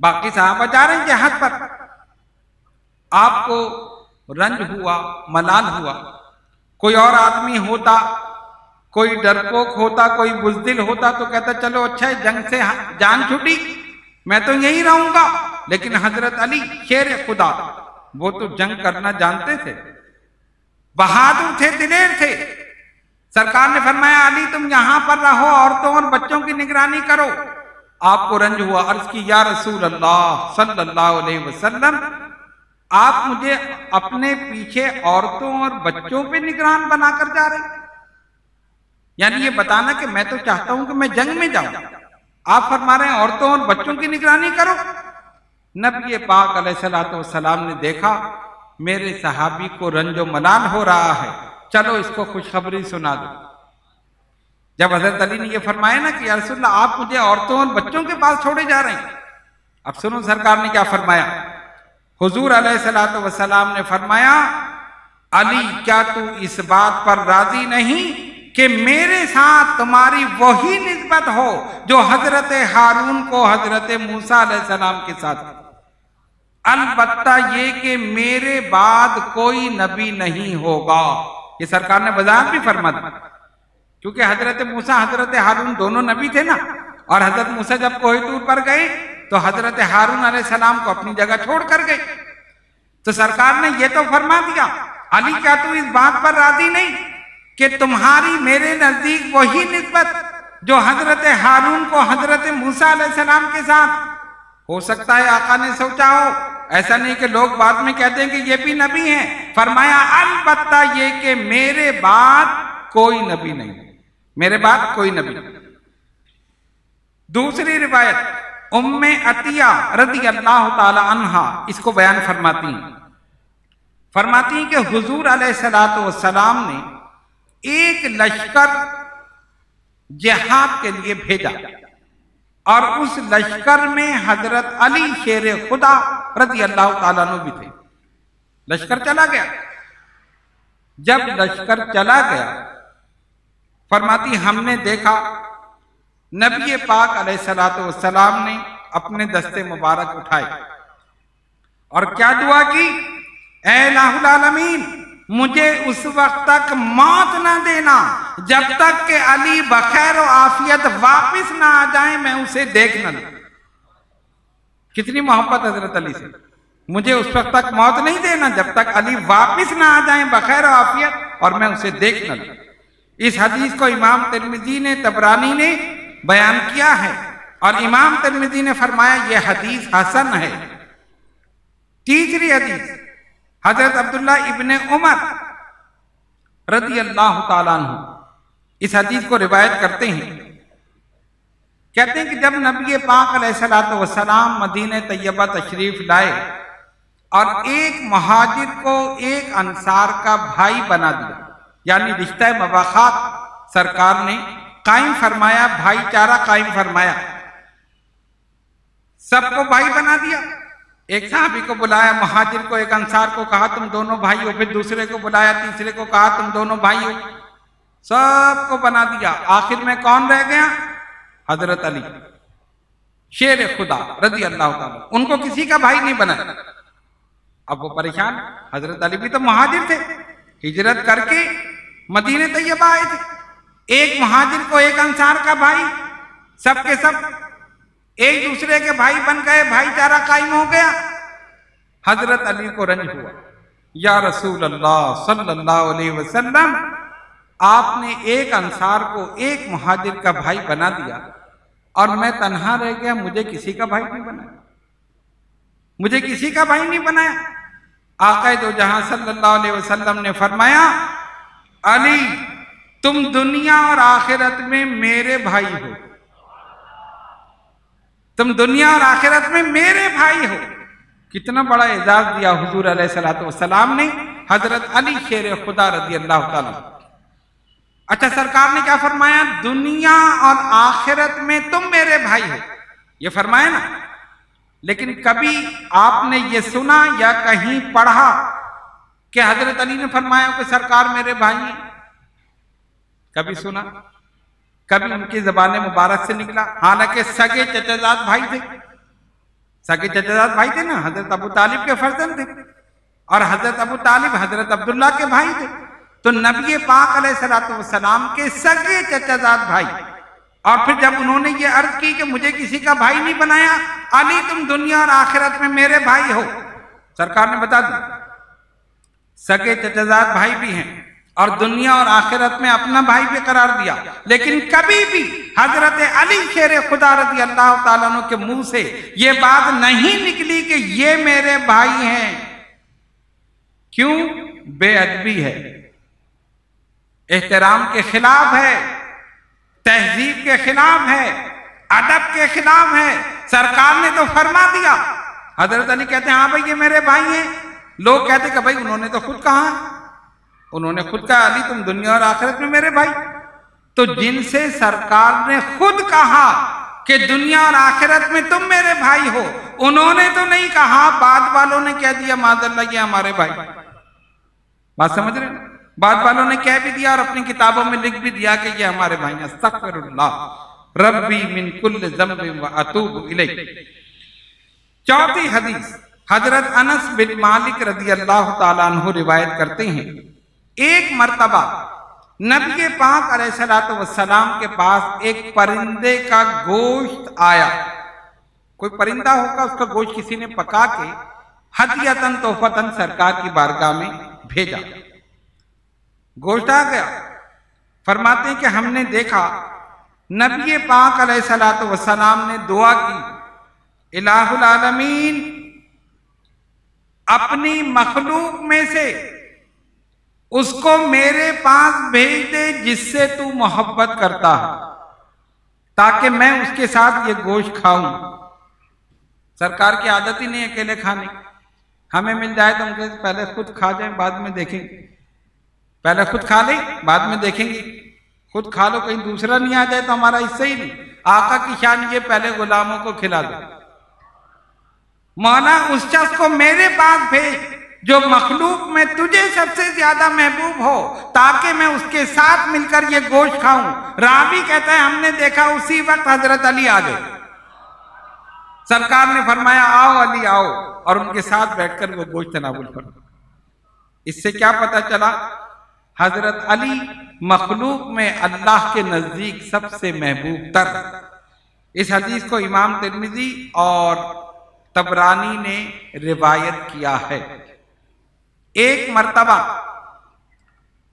باقی صحابہ جا رہے ہیں جہاد پر۔ آپ کو رنج ہوا، ملال ہوا، کوئی اور آدمی ہوتا، کوئی ڈرپوک ہوتا، کوئی بزدل ہوتا تو کہتا چلو اچھا ہے جنگ سے جان چھٹی، میں تو یہیں رہوں گا، لیکن حضرت علی شیر خدا وہ تو جنگ کرنا جانتے تھے، بہادر تھے، دلیر تھے۔ سرکار نے فرمایا علی تم یہاں پر رہو، عورتوں اور بچوں کی نگرانی کرو۔ آپ کو رنج ہوا، عرض کی یا رسول اللہ صلی اللہ علیہ وسلم آپ مجھے اپنے پیچھے عورتوں اور بچوں پہ نگران بنا کر جا رہے، یعنی یہ بتانا کہ میں تو چاہتا ہوں کہ میں جنگ میں جاؤں، آپ فرما رہے ہیں عورتوں اور بچوں کی نگرانی کرو۔ نبی پاک علیہ الصلوۃ والسلام نے دیکھا میرے صحابی کو رنج و ملال ہو رہا ہے، چلو اس کو خوشخبری سنا دو۔ جب حضرت علی نے یہ فرمایا نا کہ یا رسول اللہ آپ مجھے عورتوں اور بچوں کے پاس چھوڑے جا رہے ہیں، اب سنو سرکار نے کیا فرمایا۔ حضور علیہ الصلوۃ والسلام نے فرمایا علی کیا تو اس بات پر راضی نہیں کہ میرے ساتھ تمہاری وہی نسبت ہو جو حضرت ہارون کو حضرت موسیٰ علیہ السلام کے ساتھ، البتہ یہ کہ میرے بعد کوئی نبی نہیں ہوگا۔ یہ سرکار نے وضاحت بھی فرما دی، کیونکہ حضرت موسیٰ حضرت ہارون دونوں نبی تھے نا، اور حضرت موسیٰ جب کوہ طور پر گئے تو حضرت ہارون علیہ السلام کو اپنی جگہ چھوڑ کر گئے، تو سرکار نے یہ تو فرما دیا علی کیا تو اس بات پر راضی نہیں کہ تمہاری میرے نزدیک وہی نسبت جو حضرت ہارون کو حضرت موسیٰ علیہ السلام کے ساتھ، ہو سکتا ہے آقا نے سوچا ہو، ایسا نہیں کہ لوگ بعد میں کہتے ہیں کہ یہ بھی نبی ہیں، فرمایا البتہ یہ کہ میرے بعد کوئی نبی نہیں، میرے بعد کوئی نبی نہیں۔ دوسری روایت ام عطیہ رضی اللہ تعالی عنہا اس کو بیان فرماتی ہیں کہ حضور علیہ الصلوۃ والسلام نے ایک لشکر جہاد کے لیے بھیجا، اور اس لشکر میں حضرت علی شیر خدا رضی اللہ تعالیٰ عنہ بھی تھے. لشکر چلا گیا. جب لشکر چلا گیا فرماتی ہم نے دیکھا نبی پاک علیہ الصلوۃ والسلام نے اپنے دستے مبارک اٹھائے اور کیا دعا کی, اے الہ العالمین مجھے اس وقت تک موت نہ دینا جب تک کہ علی بخیر و عافیت واپس نہ آ جائیں میں اسے دیکھ نہ لوں. کتنی محبت حضرت علی سے. مجھے اس وقت تک موت نہیں دینا جب تک علی واپس نہ آ جائیں بخیر و عافیت اور میں اسے دیکھ نہ لوں. اس حدیث کو امام ترمذی نے, طبرانی نے بیان کیا ہے اور امام ترمذی نے فرمایا یہ حدیث حسن ہے. تیسری حدیث حضرت عبداللہ ابن عمر رضی اللہ تعالیٰ عنہ اس حدیث کو روایت کرتے ہیں. کہتے ہیں کہ جب نبی پاک علیہ الصلوۃ والسلام مدینہ طیبہ تشریف لائے اور ایک مہاجر کو ایک انصار کا بھائی بنا دیا, یعنی رشتہ مواخات سرکار نے قائم فرمایا, بھائی چارہ قائم فرمایا, سب کو بھائی بنا دیا. ایک صحابی کو بلایا, مہاجر کو, ایک انصار کو کہا تم دونوں بھائی ہو, پھر دوسرے کو بلایا, تیسرے کو کہا تم دونوں بھائی ہو, سب کو بنا دیا. آخر میں کون رہ گیا؟ حضرت علی شیر خدا رضی اللہ تعالیٰ. ان کو کسی کا بھائی نہیں بنا. اب وہ پریشان. حضرت علی بھی تو مہاجر تھے, ہجرت کر کے مدینہ طیبہ آئے تھے. ایک مہاجر کو ایک انصار کا بھائی, سب کے سب ایک دوسرے کے بھائی بن گئے, بھائی چارہ قائم ہو گیا. حضرت علی کو رنج ہوا, یا رسول اللہ صلی اللہ علیہ وسلم آپ نے ایک انصار کو ایک مہاجر کا بھائی بنا دیا اور میں تنہا رہ گیا, مجھے کسی کا بھائی نہیں بنایا, مجھے کسی کا بھائی نہیں بنایا. آقا دو جہاں صلی اللہ علیہ وسلم نے فرمایا علی تم دنیا اور آخرت میں میرے بھائی ہو, تم دنیا اور آخرت میں میرے بھائی ہو. کتنا بڑا اعزاز دیا حضور علیہ الصلوۃ والسلام نے حضرت علی شیر خدا رضی اللہ تعالیٰ. اچھا سرکار نے کیا فرمایا؟ دنیا اور آخرت میں تم میرے بھائی ہو, یہ فرمایا نا. لیکن کبھی آپ نے یہ سنا یا کہیں پڑھا کہ حضرت علی نے فرمایا کہ سرکار میرے بھائی ہیں؟ کبھی سنا؟ کبھی ان کی زبان مبارک سے نکلا؟ حالانکہ سگے چچا زاد بھائی تھے, سگے چچا زاد بھائی تھے نا, حضرت ابو طالب کے فرزند تھے اور حضرت ابو طالب حضرت عبداللہ کے بھائی تھے. تو نبی پاک علیہ الصلوۃ والسلام کے سگے چچا زاد بھائی. اور پھر جب انہوں نے یہ عرض کی کہ مجھے کسی کا بھائی نہیں بنایا, علی تم دنیا اور آخرت میں میرے بھائی ہو, سرکار نے بتا دیا سگے چچا زاد بھائی بھی ہیں اور دنیا اور آخرت میں اپنا بھائی بھی قرار دیا. لیکن کبھی بھی حضرت علی شیر خدا رضی اللہ تعالیٰ عنہ کے منہ سے یہ بات نہیں نکلی کہ یہ میرے بھائی ہیں. کیوں؟ بے ادبی ہے, احترام کے خلاف ہے, تہذیب کے خلاف ہے, ادب کے خلاف ہے. سرکار نے تو فرما دیا. حضرت علی کہتے ہیں ہاں بھائی یہ میرے بھائی ہیں. لوگ کہتے کہ بھائی انہوں نے تو خود کہا, انہوں نے خود کہا علی تم دنیا اور آخرت میں میرے بھائی. تو جن سے سرکار نے خود کہا کہ دنیا اور آخرت میں تم میرے بھائی ہو, انہوں نے تو نہیں کہا, بعد والوں نے کہہ دیا معاذ اللہ یہ ہمارے بھائی. بات سمجھ رہے ہیں؟ بعد والوں نے کہہ بھی دیا اور اپنی کتابوں میں لکھ بھی دیا کہ یہ ہمارے بھائی ہیں. استغفر اللہ ربی من کل ذنب واتوب الیہ. چوتھی حدیث حضرت انس بن مالک رضی اللہ تعالیٰ عنہ روایت کرتے ہیں ایک مرتبہ نبی پاک علیہ الصلوۃ والسلام کے پاس ایک پرندے کا گوشت آیا. کوئی پرندہ ہوگا, اس کا گوشت کسی نے پکا کے ہدیۃً تحفۃً سرکار کی بارگاہ میں بھیجا. گوشت آ گیا. فرماتے ہیں کہ ہم نے دیکھا نبی پاک علیہ الصلوۃ والسلام نے دعا کی, الہ العالمین اپنی مخلوق میں سے اس کو میرے پاس بھیج دے جس سے تو محبت کرتا ہے, تاکہ میں اس کے ساتھ یہ گوشت کھاؤں. سرکار کی عادت ہی نہیں اکیلے کھانے, ہمیں مل جائے تو ہم کہتے پہلے خود کھا جائیں بعد میں دیکھیں گے, پہلے خود کھا لیں بعد میں دیکھیں گے. خود کھا لو کہیں دوسرا نہیں آ جائے تو ہمارا حصہ ہی نہیں. آقا کی شان یہ پہلے غلاموں کو کھلا دو. مولا اس شخص کو میرے پاس بھیج جو مخلوق میں تجھے سب سے زیادہ محبوب ہو، تاکہ میں اس کے ساتھ مل کر یہ گوشت کھاؤں۔ راوی کہتا ہے ہم نے دیکھا اسی وقت حضرت علی آ گئے۔ سرکار نے فرمایا آؤ علی آؤ، اور ان کے ساتھ بیٹھ کر وہ گوشت تناول کرو۔ اس سے کیا پتہ چلا؟ حضرت علی مخلوق میں اللہ کے نزدیک سب سے محبوب تر۔ اس حدیث کو امام ترمذی اور طبرانی نے روایت کیا ہے۔ ایک مرتبہ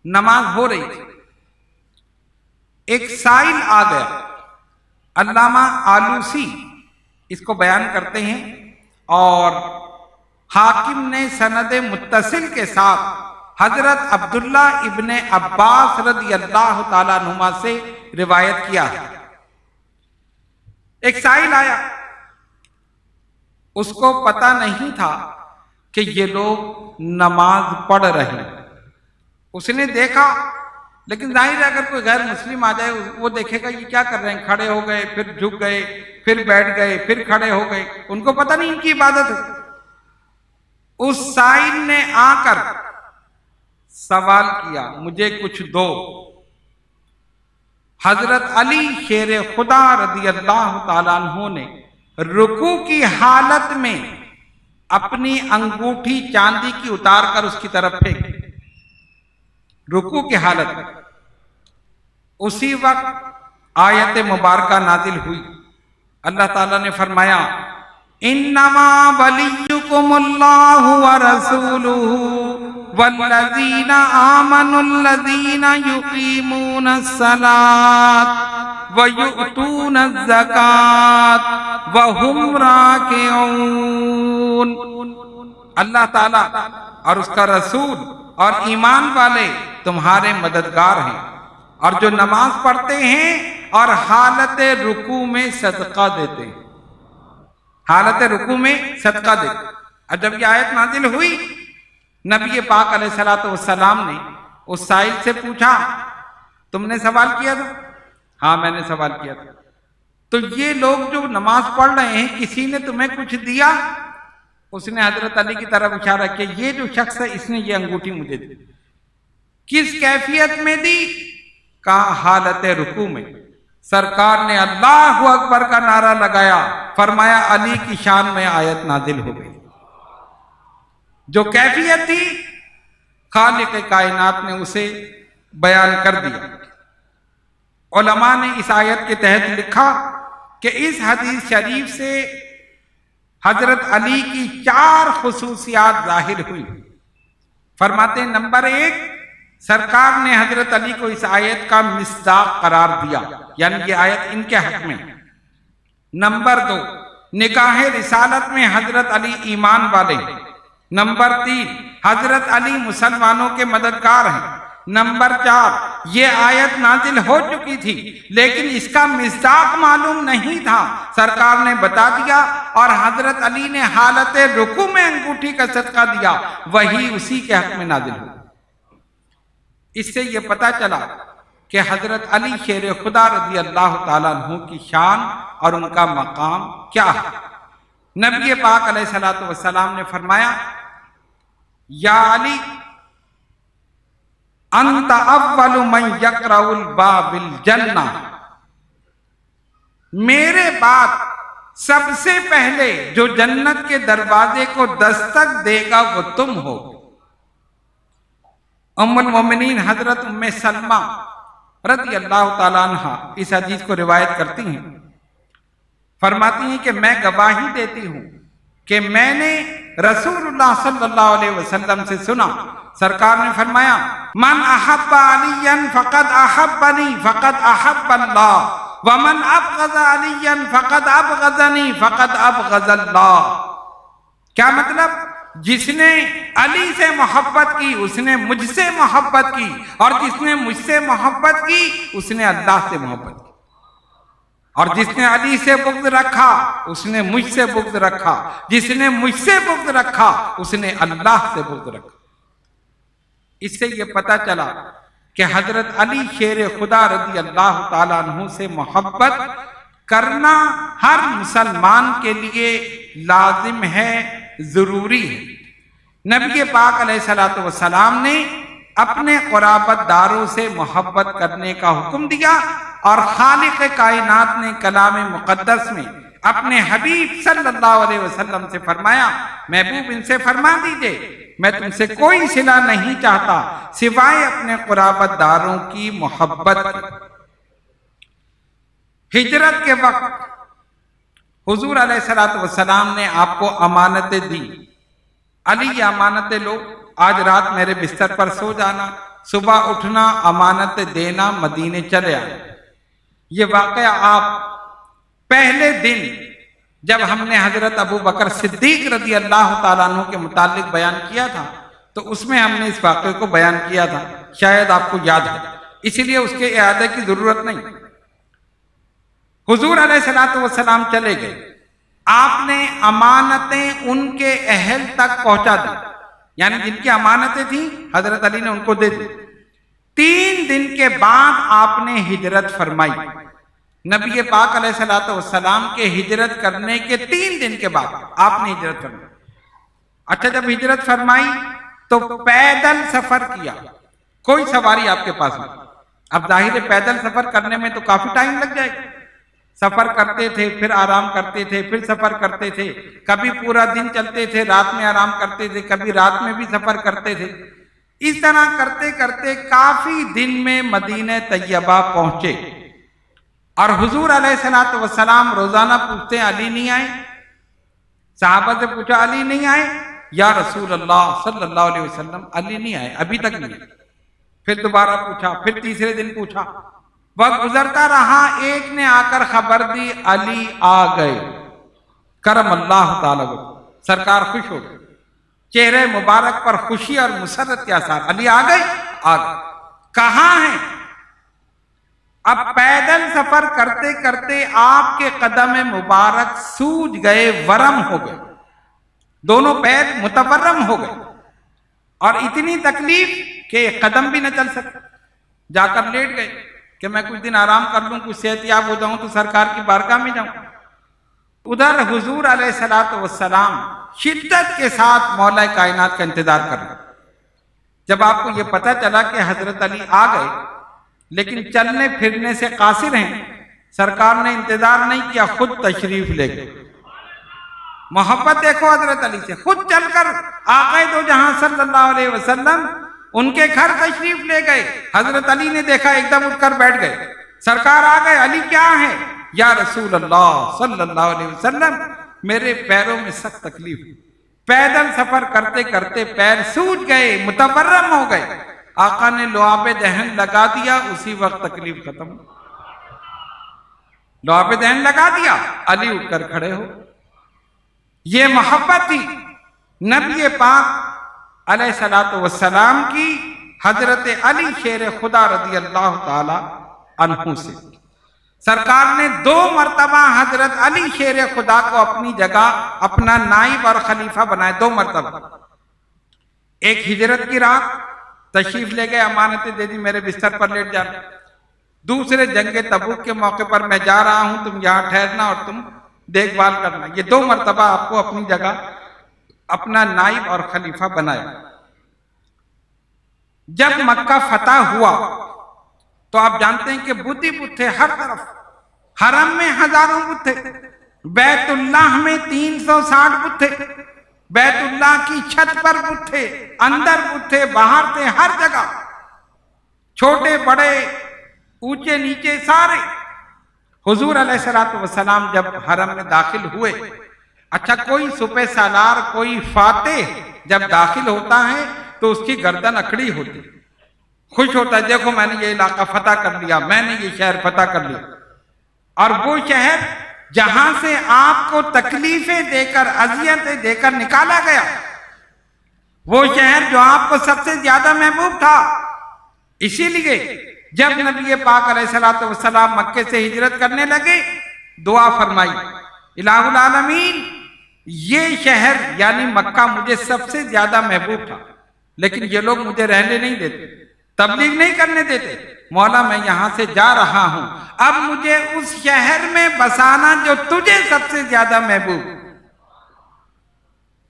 نماز ہو رہی تھی، ایک سائل آ گیا۔ علامہ آلوسی اس کو بیان کرتے ہیں، اور حاکم نے سند متصل کے ساتھ حضرت عبداللہ ابن عباس رضی اللہ تعالیٰ عنہما سے روایت کیا ہے۔ ایک سائل آیا، اس کو پتہ نہیں تھا کہ یہ لوگ نماز پڑھ رہے ہیں۔ اس نے دیکھا، لیکن ظاہر ہے اگر کوئی غیر مسلم آ جائے وہ دیکھے گا یہ کیا کر رہے ہیں، کھڑے ہو گئے پھر جھک گئے پھر بیٹھ گئے پھر کھڑے ہو گئے، ان کو پتہ نہیں ان کی عبادت ہے۔ اس سائل نے آ کر سوال کیا مجھے کچھ دو۔ حضرت علی شیر خدا رضی اللہ تعالیٰ عنہ نے رکوع کی حالت میں اپنی انگوٹھی چاندی کی اتار کر اس کی طرف پھینکی، رکوع کی حالت میں۔ اسی وقت آیت مبارکہ نازل ہوئی۔ اللہ تعالیٰ نے فرمایا انما ولیکم اللہ ورسولہ والذین آمنوا الذین یقیمون الصلاة ویؤتون الزکاة وہم راکعون۔ اللہ تعالیٰ اور اس کا رسول اور ایمان والے تمہارے مددگار ہیں، اور جو نماز پڑھتے ہیں اور حالت رکوع میں صدقہ دیتے ہیں، حالت رکوع میں صدقہ دیتے ہیں۔ اور جب یہ آیت نازل ہوئی، نبی پاک علیہ السلام نے اس سائل سے پوچھا تم نے سوال کیا تھا؟ ہاں میں نے سوال کیا تھا۔ تو یہ لوگ جو نماز پڑھ رہے ہیں کسی نے تمہیں کچھ دیا؟ اس نے حضرت علی کی طرف اشارہ کیا، یہ جو شخص ہے اس نے یہ انگوٹھی مجھے دی۔ کس کیفیت میں دی؟ کہا حالت رکوع میں۔ سرکار نے اللہ اکبر کا نعرہ لگایا، فرمایا علی کی شان میں آیت نازل ہو گئی۔ جو کیفیت تھی خالق کائنات نے اسے بیان کر دیا۔ علماء نے اس آیت کے تحت لکھا کہ اس حدیث شریف سے حضرت علی کی 4 خصوصیات ظاہر ہوئی۔ فرماتے ہیں نمبر 1، سرکار نے حضرت علی کو اس آیت کا مصداق قرار دیا، یعنی یہ آیت ان کے حق میں۔ نمبر 2، نکاح رسالت میں حضرت علی ایمان والے ہیں۔ نمبر 3، حضرت علی مسلمانوں کے مددگار ہیں۔ نمبر 4، یہ آیت نازل ہو چکی تھی لیکن اس کا مصداق معلوم نہیں تھا، سرکار نے بتا دیا، اور حضرت علی نے حالت رکوع میں انگوٹھی کا صدقہ دیا، وہی اسی کے حق میں نازل ہو۔ اس سے یہ پتہ چلا کہ حضرت علی شیر خدا رضی اللہ تعالیٰ عنہ کی شان اور ان کا مقام کیا ہے۔ نبی پاک علیہ السلام نے فرمایا یا علی انت اول من یقرع الباب الجنہ، میرے بعد سب سے پہلے جو جنت کے دروازے کو دستک دے گا وہ تم ہو۔ ام المومنین حضرت ام سلمہ رضی اللہ تعالیٰ عنہ اس حدیث کو روایت کرتی ہیں، فرماتی ہیں کہ میں گواہی دیتی ہوں کہ میں نے رسول اللہ صلی اللہ علیہ وسلم سے سنا، سرکار نے فرمایا من احب علیا فقد احبنی فقد احب اللہ ومن ابغض علیا فقد ابغضنی فقد ابغض اللہ۔ کیا مطلب؟ جس نے علی سے محبت کی اس نے مجھ سے محبت کی، اور جس نے مجھ سے محبت کی اس نے اللہ سے محبت کی، اور جس نے علی سے بغض رکھا اس نے مجھ سے بغض رکھا، جس نے مجھ سے بغض رکھا اس نے اللہ سے بغض رکھا۔ اس سے یہ پتہ چلا کہ حضرت علی شیر خدا رضی اللہ تعالیٰ عنہ سے محبت کرنا ہر مسلمان کے لیے لازم ہے، ضروری ہے۔ نبی پاک علیہ الصلوۃ والسلام نے اپنے قرابت داروں سے محبت کرنے کا حکم دیا، اور خالق کائنات نے کلام مقدس میں اپنے حبیب صلی اللہ علیہ وسلم سے فرمایا، محبوب ان سے فرما دیجئے میں تم سے کوئی صلہ نہیں چاہتا سوائے اپنے قرابت داروں کی محبت کی۔ ہجرت کے وقت حضور علیہ الصلوۃ والسلام نے آپ کو امانتیں دی، علی یہ امانتیں لو، آج رات میرے بستر پر سو جانا، صبح اٹھنا، امانتیں دینا، مدینے چلے آنا۔ یہ واقعہ آپ پہلے دن جب ہم نے حضرت ابو بکر صدیق رضی اللہ تعالیٰ عنہ کے متعلق بیان کیا تھا تو اس میں ہم نے اس واقعے کو بیان کیا تھا، شاید آپ کو یاد ہے، اسی لیے اس کے اعادے کی ضرورت نہیں۔ حضور علیہ الصلوۃ والسلام چلے گئے، آپ نے امانتیں ان کے اہل تک پہنچا دی، یعنی جن کی امانتیں تھیں حضرت علی نے ان کو دے دی۔ 3 دن کے بعد آپ نے ہجرت فرمائی۔ نبی پاک علیہ الصلوۃ والسلام کے ہجرت کرنے کے 3 دن کے بعد آپ نے ہجرت فرمائی۔ اچھا، جب ہجرت فرمائی تو پیدل سفر کیا، کوئی سواری آپ کے پاس نہیں۔ اب ظاہر ہے پیدل سفر کرنے میں تو کافی ٹائم لگ جائے گا، سفر کرتے تھے، پھر آرام کرتے تھے، پھر سفر کرتے تھے، کبھی پورا دن چلتے تھے، رات میں آرام کرتے تھے، کبھی رات میں بھی سفر کرتے تھے۔ اس طرح کرتے کرتے کافی دن میں مدینہ طیبہ پہنچے، اور حضور علیہ الصلوۃ والسلام روزانہ پوچھتے ہیں علی نہیں آئے؟ صحابہ سے پوچھا علی نہیں آئے؟ یا رسول اللہ صلی اللہ علیہ وسلم علی نہیں آئے، ابھی تک نہیں آئے۔ پھر دوبارہ پوچھا، پھر تیسرے دن پوچھا، وقت گزرتا رہا، ایک نے آ کر خبر دی علی آ گئے، کرم اللہ تعالیٰ سرکار خوش ہو گئے، چہرے مبارک پر خوشی اور مسرت کے آثار، علی آ گئے؟ آ گئے۔ کہاں ہیں؟ اب پیدل سفر کرتے کرتے آپ کے قدم مبارک سوج گئے، ورم ہو گئے، دونوں پیر متورم ہو گئے، اور اتنی تکلیف کہ قدم بھی نہ چل سکے، جا کر لیٹ گئے کہ میں کچھ دن آرام کر لوں، کچھ صحت یاب ہو جاؤں تو سرکار کی بارگاہ میں جاؤں۔ ادھر حضور علیہ الصلوۃ والسلام شدت کے ساتھ مولا کائنات کا انتظار کر رہے۔ جب آپ کو یہ پتہ چلا کہ حضرت علی آ گئے لیکن چلنے پھرنے سے قاصر ہیں، سرکار نے انتظار نہیں کیا، خود تشریف لے گئے۔ محبت دیکھو حضرت علی سے، خود چل کر آقا دو جہاں صلی اللہ علیہ وسلم ان کے گھر تشریف لے گئے۔ حضرت علی نے دیکھا، ایک دم اٹھ کر بیٹھ گئے، سرکار آ گئے، علی کیا ہے؟ یا رسول اللہ صلی اللہ علیہ وسلم میرے پیروں میں سخت تکلیف، پیدل سفر کرتے کرتے پیر سوج گئے، متورم ہو گئے۔ آقا نے لعاب دہن لگا دیا، اسی وقت تکلیف ختم، لعاب دہن لگا دیا، علی اٹھ کر کھڑے ہو۔ یہ محبت تھی نبی پاک علیہ الصلوۃ والسلام کی حضرت علی شیر خدا رضی اللہ تعالی عنہ سے۔ سرکار نے 2 مرتبہ حضرت علی شیر خدا کو اپنی جگہ اپنا نائب اور خلیفہ بنائے، 2 مرتبہ۔ ایک ہجرت کی رات تشریف لے گئے، امانتیں دے دی، میرے بستر پر لیٹ جانا۔ دوسرے جنگ تبوک کے موقع پر میں جا رہا ہوں، تم یہاں ٹھہرنا اور تم دیکھ بھال کرنا۔ یہ 2 مرتبہ آپ کو اپنی جگہ اپنا نائب اور خلیفہ بنایا۔ جب مکہ فتح ہوا تو آپ جانتے ہیں کہ بت تھے ہر طرف، حرم میں ہزاروں بت تھے، بیت اللہ میں 360 بت تھے، بیت اللہ کی چھت پر بت تھے، اندر بت تھے، باہر تھے، ہر جگہ، چھوٹے بڑے اونچے نیچے سارے۔ حضور علیہ الصلوۃ والسلام جب حرم میں داخل ہوئے، اچھا کوئی سپہ سالار، کوئی فاتح جب داخل ہوتا ہے تو اس کی گردن اکڑی ہوتی، خوش ہوتا ہے، دیکھو میں نے یہ علاقہ فتح کر لیا، میں نے یہ شہر فتح کر لیا۔ اور وہ شہر جہاں سے آپ کو تکلیفیں دے کر، اذیتیں دے کر نکالا گیا، وہ شہر جو آپ کو سب سے زیادہ محبوب تھا، اسی لیے جب نبی پاک علیہ الصلوۃ والسلام مکے سے ہجرت کرنے لگے، دعا فرمائی، الہ العالمین یہ شہر یعنی مکہ مجھے سب سے زیادہ محبوب تھا، لیکن یہ لوگ مجھے رہنے نہیں دیتے، تبلیغ نہیں کرنے دیتے، مولا میں یہاں سے جا رہا ہوں، اب مجھے اس شہر میں بسانا جو تجھے سب سے زیادہ محبوب۔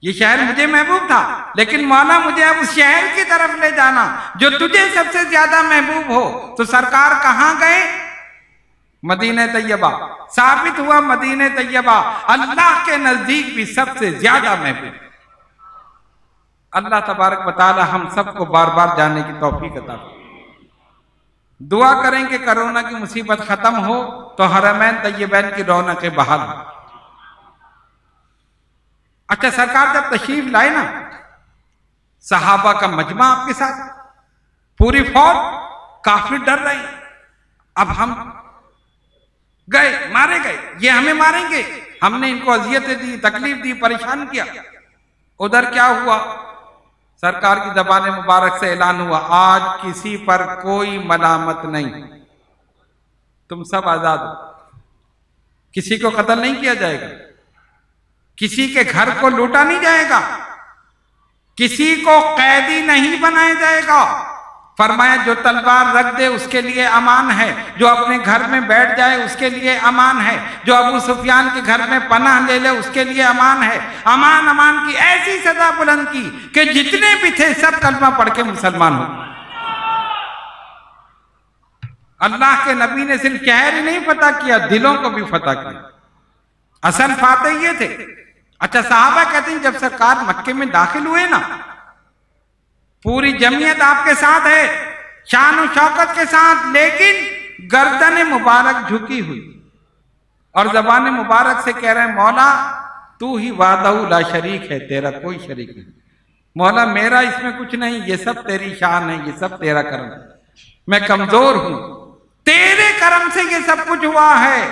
یہ شہر مجھے محبوب تھا، لیکن مولا مجھے اب اس شہر کی طرف لے جانا جو تجھے سب سے زیادہ محبوب ہو۔ تو سرکار کہاں گئے؟ مدینہ طیبہ۔ ثابت ہوا مدینہ طیبہ اللہ کے نزدیک بھی سب سے زیادہ محبوب۔ اللہ تبارک و تعالی ہم سب کو بار بار جانے کی توفیق عطا فرمائے۔ دعا کریں کہ کرونا کی مصیبت ختم ہو تو حرمین طیبین کی رونقیں بحال ہوں۔ اچھا، سرکار جب تشریف لائے نا، صحابہ کا مجمع آپ کے ساتھ، پوری فوج، کافر ڈر رہے ہیں، اب ہم گئے، مارے گئے، یہ ہمیں ماریں گے، ہم نے ان کو اذیتیں دی، تکلیف دی، پریشان کیا۔ ادھر کیا ہوا؟ سرکار کی زبان مبارک سے اعلان ہوا، آج کسی پر کوئی ملامت نہیں، تم سب آزاد ہو، کسی کو قتل نہیں کیا جائے گا، کسی کے گھر کو لوٹا نہیں جائے گا، کسی کو قیدی نہیں بنایا جائے گا۔ فرمایا جو تلوار رکھ دے اس کے لیے امان ہے، جو اپنے گھر میں بیٹھ جائے اس کے لیے امان ہے، جو ابو سفیان کے گھر میں پناہ لے لے اس کے لیے امان ہے۔ امان امان کی ایسی سزا بلند کی کہ جتنے بھی تھے سب کلمہ پڑھ کے مسلمان ہو۔ اللہ کے نبی نے صرف شہر ہی نہیں فتح کیا، دلوں کو بھی فتح کیا۔ اصل فاتح یہ تھے۔ اچھا، صحابہ کہتے ہیں جب سرکار مکے میں داخل ہوئے نا، پوری جمعیت آپ کے ساتھ ہے، شان و شوکت کے ساتھ، لیکن گردن مبارک جھکی ہوئی اور زبان مبارک سے کہہ رہے ہیں مولا تو ہی وحدہ لا شریک ہے، تیرا کوئی شریک نہیں، مولا میرا اس میں کچھ نہیں، یہ سب تیری شان ہے، یہ سب تیرا کرم ہے، میں کمزور ہوں، تیرے کرم سے یہ سب کچھ ہوا ہے،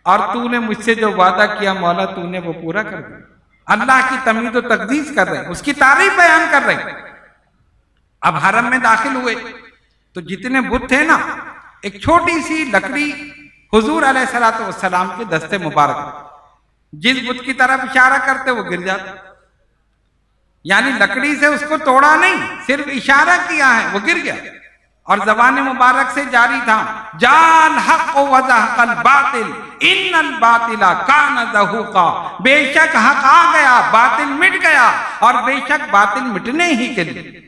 اور تو نے مجھ سے جو وعدہ کیا مولا تو نے وہ پورا کر دیا۔ اللہ کی تمجید و تقدیس کر رہے ہیں، اس کی تعریف بیان کر رہے ہیں۔ اب حرم میں داخل ہوئے تو جتنے بت تھے نا، ایک چھوٹی سی لکڑی حضور علیہ السلام کے دستے مبارک، جس بت کی طرف اشارہ کرتے وہ گر جاتا، یعنی لکڑی سے اس کو توڑا نہیں، صرف اشارہ کیا ہے وہ گر گیا، اور زبان مبارک سے جاری تھا جال حق و زہق الباطل ان الباطل کان زہوقا، بے شک حق آ گیا باطل مٹ گیا، اور بے شک باطل مٹنے ہی کے لیے۔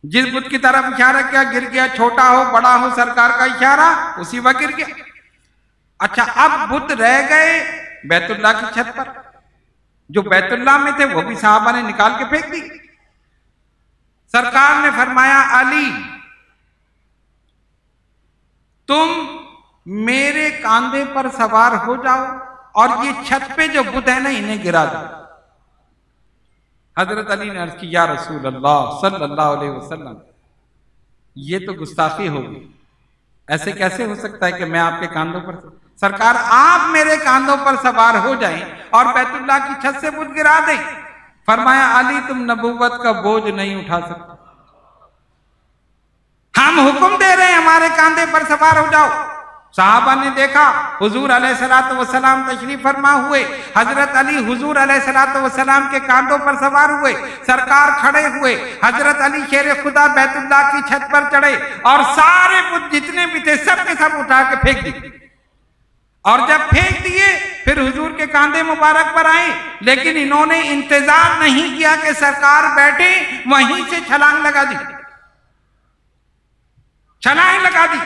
جس بت کی طرف اشارہ کیا گر گیا، چھوٹا ہو بڑا ہو سرکار کا اشارہ اسی وقت گر گیا۔ اچھا، اب بت رہ گئے بیت اللہ کی چھت پر، جو بیت اللہ میں تھے وہ بھی صحابہ نے نکال کے پھینک دی۔ سرکار نے فرمایا علی تم میرے کاندھے پر سوار ہو جاؤ اور یہ چھت پہ جو بت ہے نا انہیں گرا دو۔ حضرت علی نے عرض کی یا رسول اللہ صلی اللہ علیہ وسلم یہ تو گستاخی ہوگی، ایسے کیسے ہو سکتا ہے کہ میں آپ کے کاندھوں پر، سرکار آپ میرے کاندھوں پر سوار ہو جائیں اور بیت اللہ کی چھت سے بت گرا دیں۔ فرمایا علی تم نبوت کا بوجھ نہیں اٹھا سکتے، ہم حکم دے رہے ہیں ہمارے کاندھے پر سوار ہو جاؤ۔ صحابہ نے دیکھا حضور علیہ السلام تشریف فرما ہوئے، حضرت علی حضور علیہ السلام کے کاندھوں پر سوار ہوئے، سرکار کھڑے ہوئے، حضرت علی شیر خدا بیت اللہ کی چھت پر چڑھے اور سارے بت جتنے بھی تھے سب کے سب اٹھا کے پھینک دیے، اور جب پھینک دیے پھر حضور کے کاندھے مبارک پر آئے، لیکن انہوں نے انتظار نہیں کیا کہ سرکار بیٹھے، وہیں سے چھلانگ لگا دی، چھلانگ لگا دی۔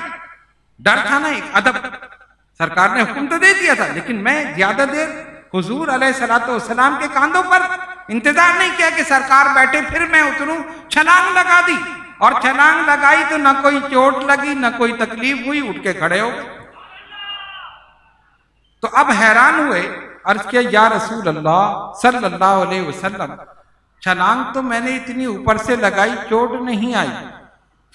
ڈر تھا نا، ایک ادب، سرکار نے حکم تو دے دیا تھا لیکن میں زیادہ دیر حضور علیہ السلام کے کاندھوں پر انتظار نہیں کیا کہ سرکار بیٹھے پھر میں اتروں، چھلانگ لگا دی، اور چھلانگ لگائی تو نہ کوئی چوٹ لگی نہ کوئی تکلیف ہوئی، اٹھ کے کھڑے ہو گئے۔ تو اب حیران ہوئے، عرض کیا یا رسول اللہ صلی اللہ علیہ وسلم چھلانگ تو میں نے اتنی اوپر سے لگائی، چوٹ نہیں آئی۔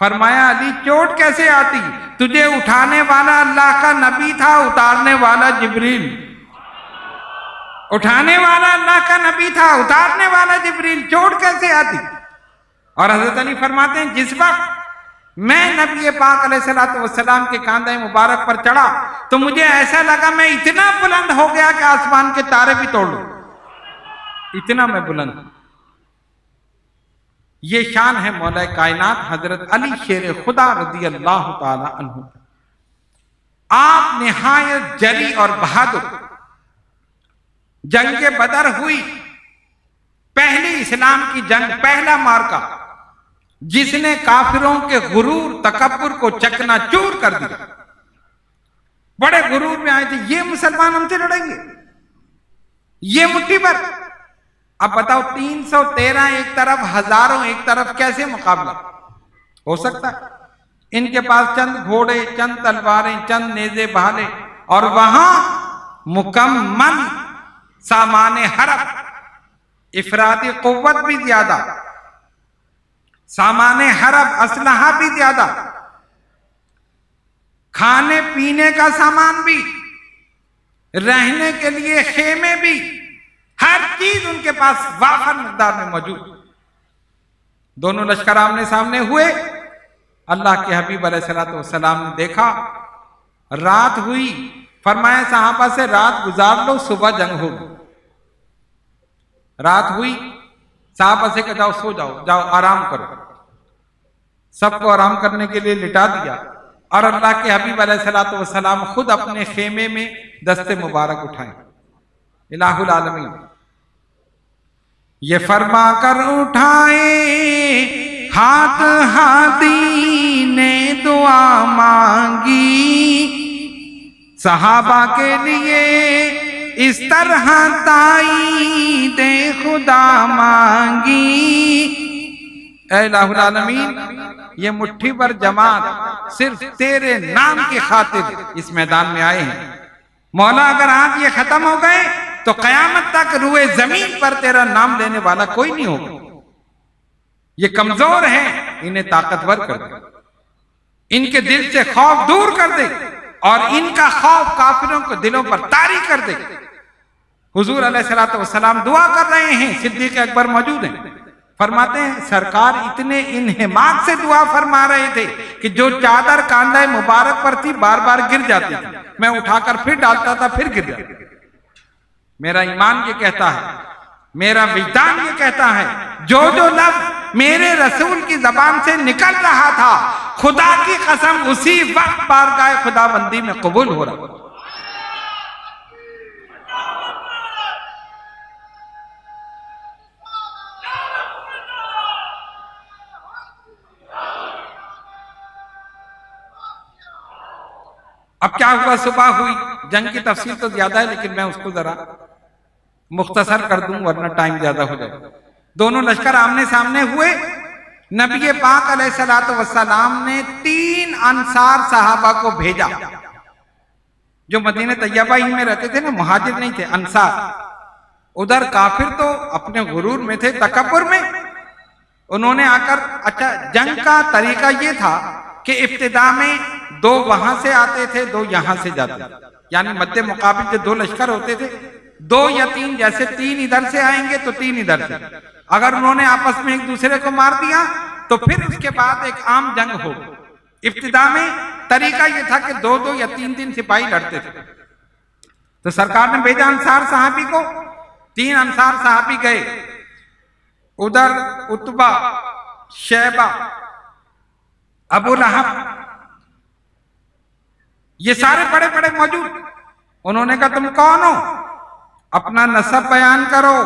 فرمایا علی چوٹ کیسے آتی؟ تجھے اٹھانے والا اللہ کا نبی تھا، اتارنے والا جبریل، اٹھانے والا اللہ کا نبی تھا، اتارنے والا جبریل، چوٹ کیسے آتی؟ اور حضرت علی فرماتے ہیں جس وقت میں نبی پاک علیہ السلام کے کاندھے مبارک پر چڑھا تو مجھے ایسا لگا میں اتنا بلند ہو گیا کہ آسمان کے تارے بھی توڑ لوں، اتنا میں بلند ہوں۔ یہ شان ہے مولا کائنات حضرت علی شیر خدا رضی اللہ تعالی عنہ۔ آپ نہایت جری اور بہادر، جنگ بدر ہوئی، پہلی اسلام کی جنگ، پہلا مارکا جس نے کافروں کے غرور تکبر کو چکنا چور کر دیا۔ بڑے غرور میں آئے تھے، یہ مسلمان ہم سے لڑیں گے، یہ مٹھی بھر۔ اب بتاؤ 313 ایک طرف، ہزاروں ایک طرف، کیسے مقابلہ ہو سکتا ہے؟ ان کے پاس چند گھوڑے، چند تلواریں، چند نیزے بھالے، اور وہاں مکمل سامان حرب، افراطی قوت بھی زیادہ، سامان حرب، اسلحہ بھی زیادہ، کھانے پینے کا سامان بھی، رہنے کے لیے خیمے بھی، ہر چیز ان کے پاس وافر مقدار میں موجود۔ دونوں لشکر آمنے سامنے ہوئے، اللہ کے حبیب علیہ السلام نے دیکھا، رات ہوئی، فرمایا صحابہ سے رات گزار لو، صبح جنگ ہوگی۔ رات ہوئی، صحابہ سے کہ جاؤ سو جاؤ، جاؤ آرام کرو۔ سب کو آرام کرنے کے لیے لٹا دیا، اور اللہ کے حبیب علیہ السلام خود اپنے خیمے میں دست مبارک اٹھائیں۔ الہ العالمین یہ فرما کر اٹھائے ہاتھ، ہادی نے دعا مانگی، صحابہ کے لیے اس طرح تائید خدا مانگی۔ اے الہ العالمین یہ مٹھی بھر جماعت صرف تیرے نام کی خاطر اس میدان میں آئے ہیں۔ مولا اگر آج یہ ختم ہو گئے تو قیامت تک روئے زمین پر تیرا نام لینے والا کوئی نہیں ہوگا۔ یہ کمزور ہیں، انہیں طاقتور کر دے، ان کے دل سے خوف دور کر دے، اور ان کا خوف کافروں کے دلوں پر طاری کر دے۔ حضور علیہ السلام دعا کر رہے ہیں، صدیق اکبر موجود ہیں، فرماتے ہیں سرکار اتنے انہماک سے دعا فرما رہے تھے کہ جو چادر کاندھے مبارک پر تھی بار بار گر جاتی تھی، میں اٹھا کر پھر ڈالتا تھا، پھر گر جاتی۔ میرا ایمان یہ کہتا ہے، میرا وجدان یہ کہتا ہے، جو لفظ میرے رسول کی زبان سے نکل رہا تھا، خدا کی قسم اسی وقت بارگاہ خدا بندی میں قبول ہو رہا۔ اب کیا ہوا؟ صبح ہوئی، جنگ کی تفصیل تو زیادہ ہے لیکن میں اس کو ذرا مختصر کر دوں ورنہ ٹائم زیادہ ہو جائے۔ دونوں لشکر آمنے سامنے ہوئے، نبی پاک علیہ السلام نے 3 انصار صحابہ کو بھیجا، جو مدینہ طیبہ ہی میں رہتے تھے نا، مہاجر نہیں تھے، انصار۔ ادھر کافر تو اپنے غرور میں تھے، تکبر میں، انہوں نے آ کر، اچھا جنگ کا طریقہ یہ تھا کہ ابتدا میں 2 وہاں سے آتے تھے، 2 یہاں سے جاتے تھے، یعنی مد مقابل جو 2 لشکر ہوتے تھے، 2 یا 3، جیسے 3 ادھر سے آئیں گے تو 3 ادھر سے، اگر انہوں نے آپس میں ایک دوسرے کو مار دیا تو پھر اس کے بعد ایک عام جنگ ہو۔ ابتدا میں طریقہ یہ تھا کہ 2 یا 3 سپاہی لڑتے تھے۔ تو سرکار نے بھیجا انصار صحابی کو، 3 انصار صحابی گئے، ادھر عتبہ، شیبہ، ابو لہب، یہ سارے بڑے بڑے موجود۔ انہوں نے کہا تم کون ہو؟ اپنا نسب بیان کرو۔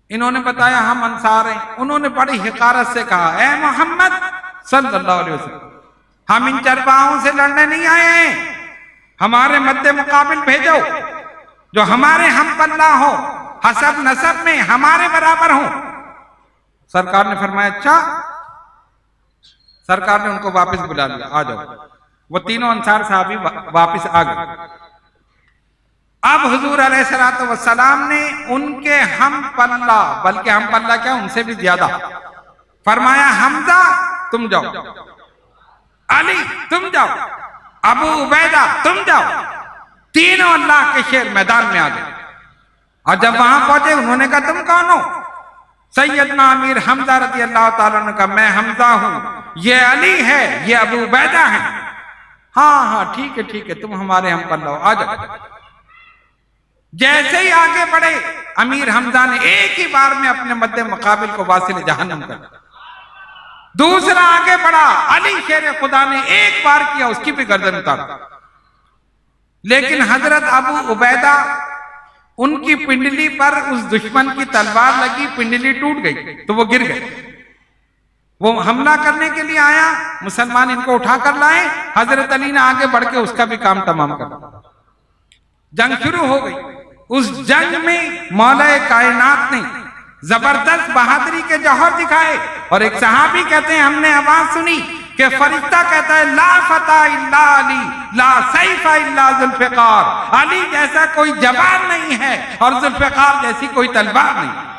انہوں نے بتایا ہم انصار ہیں۔ انہوں نے بڑی حقارت سے کہا اے محمد صلی اللہ علیہ وسلم، ہم ان چرواہوں سے لڑنے نہیں آئے ہیں، ہمارے مد مقابل بھیجو جو ہمارے ہم پلہ ہو، حسب نسب میں ہمارے برابر ہوں۔ سرکار نے فرمایا اچھا۔ سرکار نے ان کو واپس بلا لیا، آ جاؤ۔ وہ تینوں انصار صحابی واپس آ گئے۔ اب حضور علیہ السلام نے ان کے ہم پلہ، بلکہ ہم پلہ کیا ان سے بھی زیادہ، فرمایا حمزہ تم جاؤ، علی تم جاؤ، ابو عبیدہ تم جاؤ۔ تینوں اللہ کے شیر میدان میں آ گئے، اور جب وہاں پہنچے انہوں نے کہا تم کون ہو؟ سیدنا امیر حمزہ رضی اللہ تعالیٰ نے کہا میں حمزہ ہوں، یہ علی ہے، یہ ابو عبیدہ ہیں۔ ہاں ٹھیک ہے تم ہمارے ہم پلہ ہو، آ جاؤ۔ جیسے ہی آگے بڑھے امیر حمزہ نے ایک ہی بار میں اپنے مد مقابل کو واصل جہنم کر دیا۔ دوسرا آگے بڑھا، علی شیر خدا نے ایک بار کیا، اس کی بھی گردن اتار دی۔ لیکن حضرت ابو عبیدہ، ان کی پنڈلی پر اس دشمن کی تلوار لگی، پنڈلی ٹوٹ گئی تو وہ گر گئے۔ وہ حملہ کرنے کے لیے آیا، مسلمان ان کو اٹھا کر لائے، حضرت علی نے آگے بڑھ کے اس کا بھی کام تمام کر دیا۔ جنگ شروع ہو گئی۔ اس جنگ میں مولا کائنات نے زبردست بہادری کے جوہر دکھائے، اور ایک صحابی کہتے ہیں ہم نے آواز سنی کہ فرشتہ کہتا ہے لا فتح الا علی لا سیف الا ذوالفقار، علی جیسا کوئی جوان نہیں ہے اور ذوالفقار جیسی کوئی تلوار نہیں۔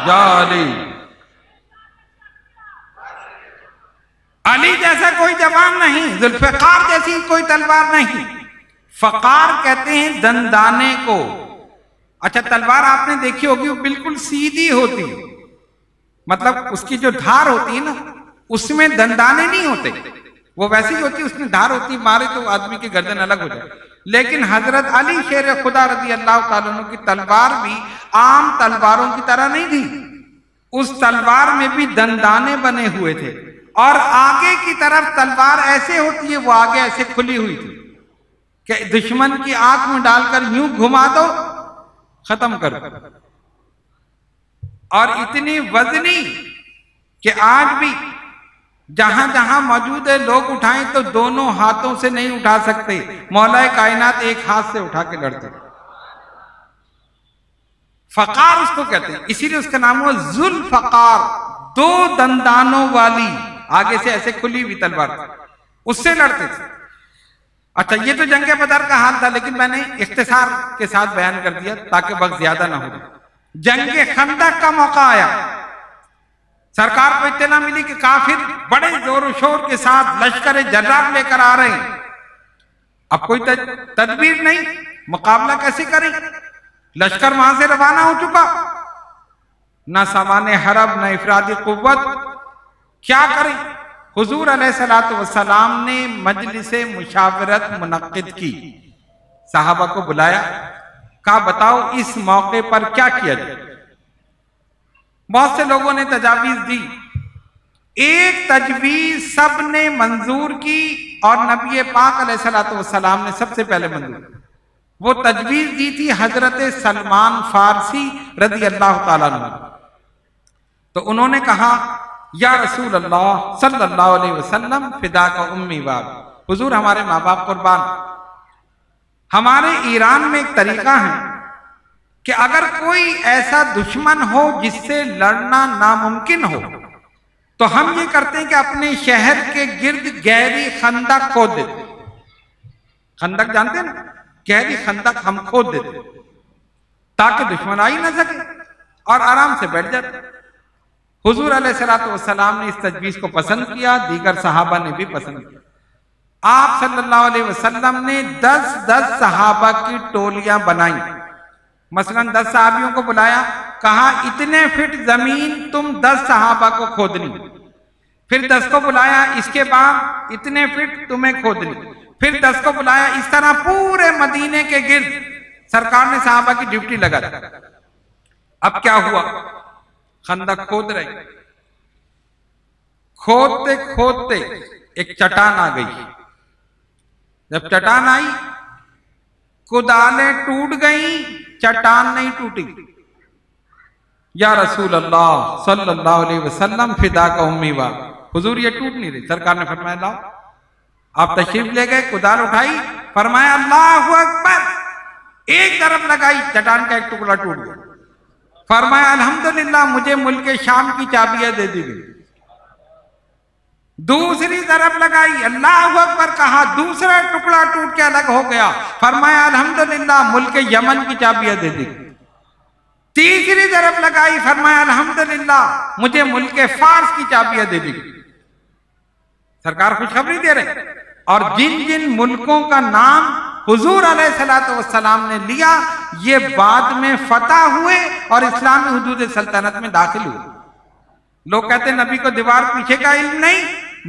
یا علی، علی جیسا کوئی جوان نہیں، ذوالفقار جیسی کوئی تلوار نہیں۔ فقار کہتے ہیں دندانے کو۔ اچھا، تلوار آپ نے دیکھی ہوگی وہ بالکل سیدھی ہوتی ہے، مطلب اس کی جو دھار ہوتی ہے نا اس میں دندانے نہیں ہوتے، وہ ویسی ہی ہوتی ہے، اس میں دھار ہوتی، مارے تو آدمی کی گردن الگ ہو جائے۔ لیکن حضرت علی شیر خدا رضی اللہ تعالیٰ عنہ کی تلوار بھی عام تلواروں کی طرح نہیں تھی، اس تلوار میں بھی دندانے بنے ہوئے تھے، اور آگے کی طرف تلوار ایسے ہوتی ہے، وہ آگے ایسے کھلی ہوئی تھی کہ دشمن کی آنکھ میں ڈال کر یوں گھما دو، ختم کر دو۔ اور اتنی وزنی کہ آج بھی جہاں جہاں موجود ہے لوگ اٹھائیں تو دونوں ہاتھوں سے نہیں اٹھا سکتے، مولا کائنات ایک ہاتھ سے اٹھا کے لڑتے۔ فقار اس کو کہتے ہیں، اسی لیے اس کا نام ہوا ذوالفقار، دو دندانوں والی، آگے سے ایسے کھلی ہوئی تلوار، اس سے لڑتے تھے۔ اچھا، یہ تو جنگ بدر کا حال تھا، لیکن میں نے اختصار کے ساتھ بیان کر دیا تاکہ وقت زیادہ نہ ہو۔ جنگ خندق کا موقع آیا، سرکار کو اطلاع ملی کہ کافر بڑے زور و شور کے ساتھ لشکر جرار لے کر آ رہے ہیں۔ اب کوئی تدبیر نہیں، مقابلہ کیسے کریں؟ لشکر وہاں سے روانہ ہو چکا، نہ سامان حرب نہ افرادی قوت، کیا کریں؟ حضور علیہ السلام نے مجلس مشاورت منعقد کی، صحابہ کو بلایا، کہا بتاؤ اس موقع پر کیا کیا جائے؟ بہت سے لوگوں نے تجاویز دی، ایک تجویز سب نے منظور کی اور نبی پاک علیہ السلام نے سب سے پہلے منظور کی۔ وہ تجویز دی تھی حضرت سلمان فارسی رضی اللہ تعالیٰ عنہ۔ تو انہوں نے کہا یا رسول اللہ صلی اللہ علیہ وسلم فداک امی و ابی، حضور ہمارے ماں باپ قربان۔ ہمارے ایران میں ایک طریقہ ہے کہ اگر کوئی ایسا دشمن ہو جس سے لڑنا ناممکن ہو تو ہم یہ کرتے ہیں کہ اپنے شہر کے گرد گہری خندق کھود دیتے۔ خندق جانتے ہیں نا، گہری خندق ہم کھود دیتے تاکہ دشمن آ ہی نہ سکے اور آرام سے بیٹھ جاتے۔ حضور علیہ السلام نے اس تجویز کو پسند کیا، دیگر صحابہ نے بھی پسند کیا۔ آپ صلی اللہ علیہ وسلم نے 10 صحابہ کی ٹولیاں بنائیں، مثلا 10 صحابیوں کو بلایا، کہا اتنے فٹ زمین تم 10 صحابہ کو کھودنی، پھر 10 کو بلایا، اس کے بعد اتنے فٹ تمہیں کھودنی، پھر 10 کو بلایا، اس طرح پورے مدینے کے گرد سرکار نے صحابہ کی ڈیوٹی لگا دی۔ اب کیا ہوا؟ خندق کھود رہے، کھودتے کھودتے ایک چٹان آ گئی۔ جب چٹان آئی، کدالیں ٹوٹ گئیں، چٹان نہیں ٹوٹی۔ یا رسول اللہ صلی اللہ علیہ وسلم فداک امی و ابی، حضور یہ ٹوٹ نہیں رہی۔ سرکار نے فرمایا لاؤ، آپ تشریف لے گئے، کدال اٹھائی، فرمایا اللہ اکبر، ایک طرف لگائی، چٹان کا ایک ٹکڑا ٹوٹ گیا۔ فرمایا الحمدللہ مجھے ملک شام کی چابیاں دے دی گئی۔ دوسری طرف لگائی، اللہ اکبر کہا، دوسرا ٹکڑا ٹوٹ کے الگ ہو گیا۔ فرمایا الحمدللہ ملک یمن کی چابیاں دے دی گئی۔ تیسری طرف لگائی، فرمایا الحمدللہ مجھے ملک فارس کی چابیاں دے دی گئی۔ سرکار خوشخبری دے رہے، اور جن جن ملکوں کا نام حضور علیہ السلام نے لیا یہ بعد میں فتح ہوئے اور اسلامی حدود سلطنت میں داخل ہوئے۔ لوگ کہتے ہیں نبی کو دیوار پیچھے کا علم نہیں،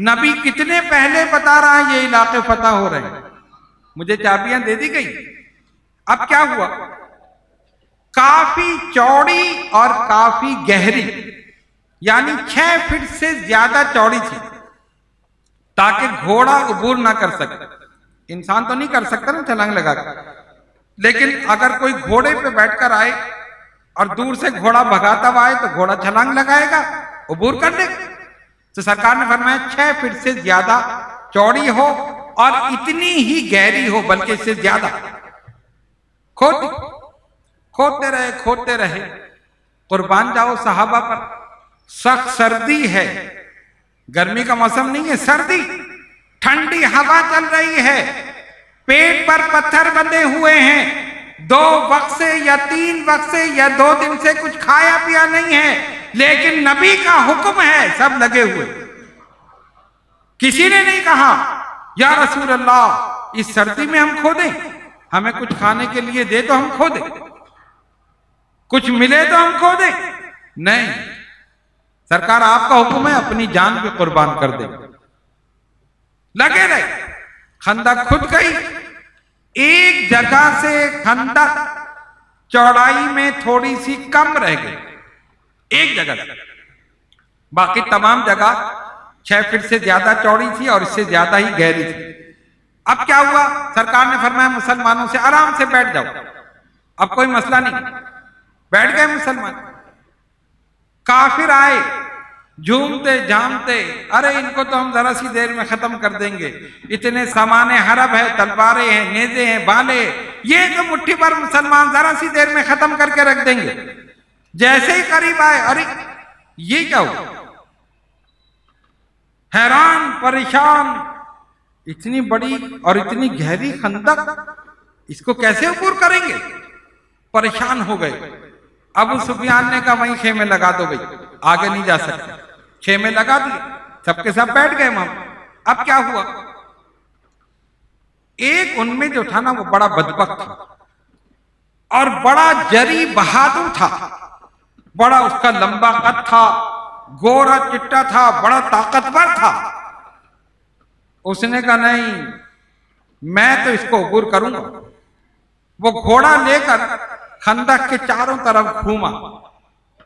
نبی کتنے پہلے بتا رہا ہے یہ علاقے فتح ہو رہے ہیں، مجھے چابیاں دے دی گئی۔ اب کیا ہوا، کافی چوڑی اور کافی گہری، یعنی 6 فٹ سے زیادہ چوڑی تھی تاکہ گھوڑا عبور نہ کر سکے۔ انسان تو نہیں کر سکتا نا چھلانگ لگا کر، لیکن اگر کوئی گھوڑے پہ بیٹھ کر آئے اور دور سے گھوڑا بھگاتا ہوا آئے تو گھوڑا چھلانگ لگائے گا، عبور کر لے گا۔ تو سرکار نے فرمایا 6 فٹ سے زیادہ چوڑی ہو اور اتنی ہی گہری ہو، بلکہ اس سے زیادہ۔ کھودتے رہے، قربان جاؤ صحابہ پر۔ سخت سردی ہے، گرمی کا موسم نہیں ہے، سردی، ٹھنڈی ہوا چل رہی ہے، پیٹ پر پتھر بندھے ہوئے ہیں، 2 وقت سے یا 3 وقت سے یا 2 دن سے کچھ کھایا پیا نہیں ہے، لیکن نبی کا حکم ہے، سب لگے ہوئے۔ کسی نے نہیں کہا یا رسول اللہ اس سردی میں ہم کھو دیں، ہمیں کچھ کھانے کے لیے دے تو ہم کھو دیں، کچھ ملے تو ہم کھو دیں، نہیں، سرکار آپ کا حکم ہے اپنی جان پہ قربان کر دیں۔ لگے رہے، خندق کھد گئی، ایک جگہ سے خندق چوڑائی میں تھوڑی سی کم رہ گئی، ایک جگہ سے، باقی تمام جگہ 6 فٹ سے زیادہ چوڑی تھی اور اس سے زیادہ ہی گہری تھی۔ اب کیا ہوا، سرکار نے فرمایا مسلمانوں سے آرام سے بیٹھ جاؤ، اب کوئی مسئلہ نہیں۔ بیٹھ گئے مسلمان، کافر آئے جھومتے جھامتے، ارے ان کو تو ہم ذرا سی دیر میں ختم کر دیں گے، اتنے سامان حرب ہے، تلواریں ہیں، نیزے ہیں، بالے، یہ تو مٹھی پر مسلمان ذرا سی دیر میں ختم کر کے رکھ دیں گے۔ جیسے ہی قریب آئے، ارے یہ کیا ہوا، حیران پریشان، اتنی بڑی اور اتنی گہری خندق، اس کو کیسے عبور کریں گے، پریشان ہو گئے۔ ابو سفیان نے کہا وہیں خیمے لگا دو، بھائی آگے نہیں جا سکتے، خیمے لگا دیے، سب کے سب بیٹھ گئے وہاں۔ اب کیا ہوا، ایک ان میں جو تھا نا وہ بڑا بدبخت تھا اور بڑا جری بہادر تھا، بڑا اس کا لمبا قد تھا، گورا چٹا تھا، بڑا طاقتور تھا۔ اس نے کہا نہیں، میں تو اس کو عبور کروں گا۔ وہ گھوڑا لے کر خندق کے چاروں طرف گھوما،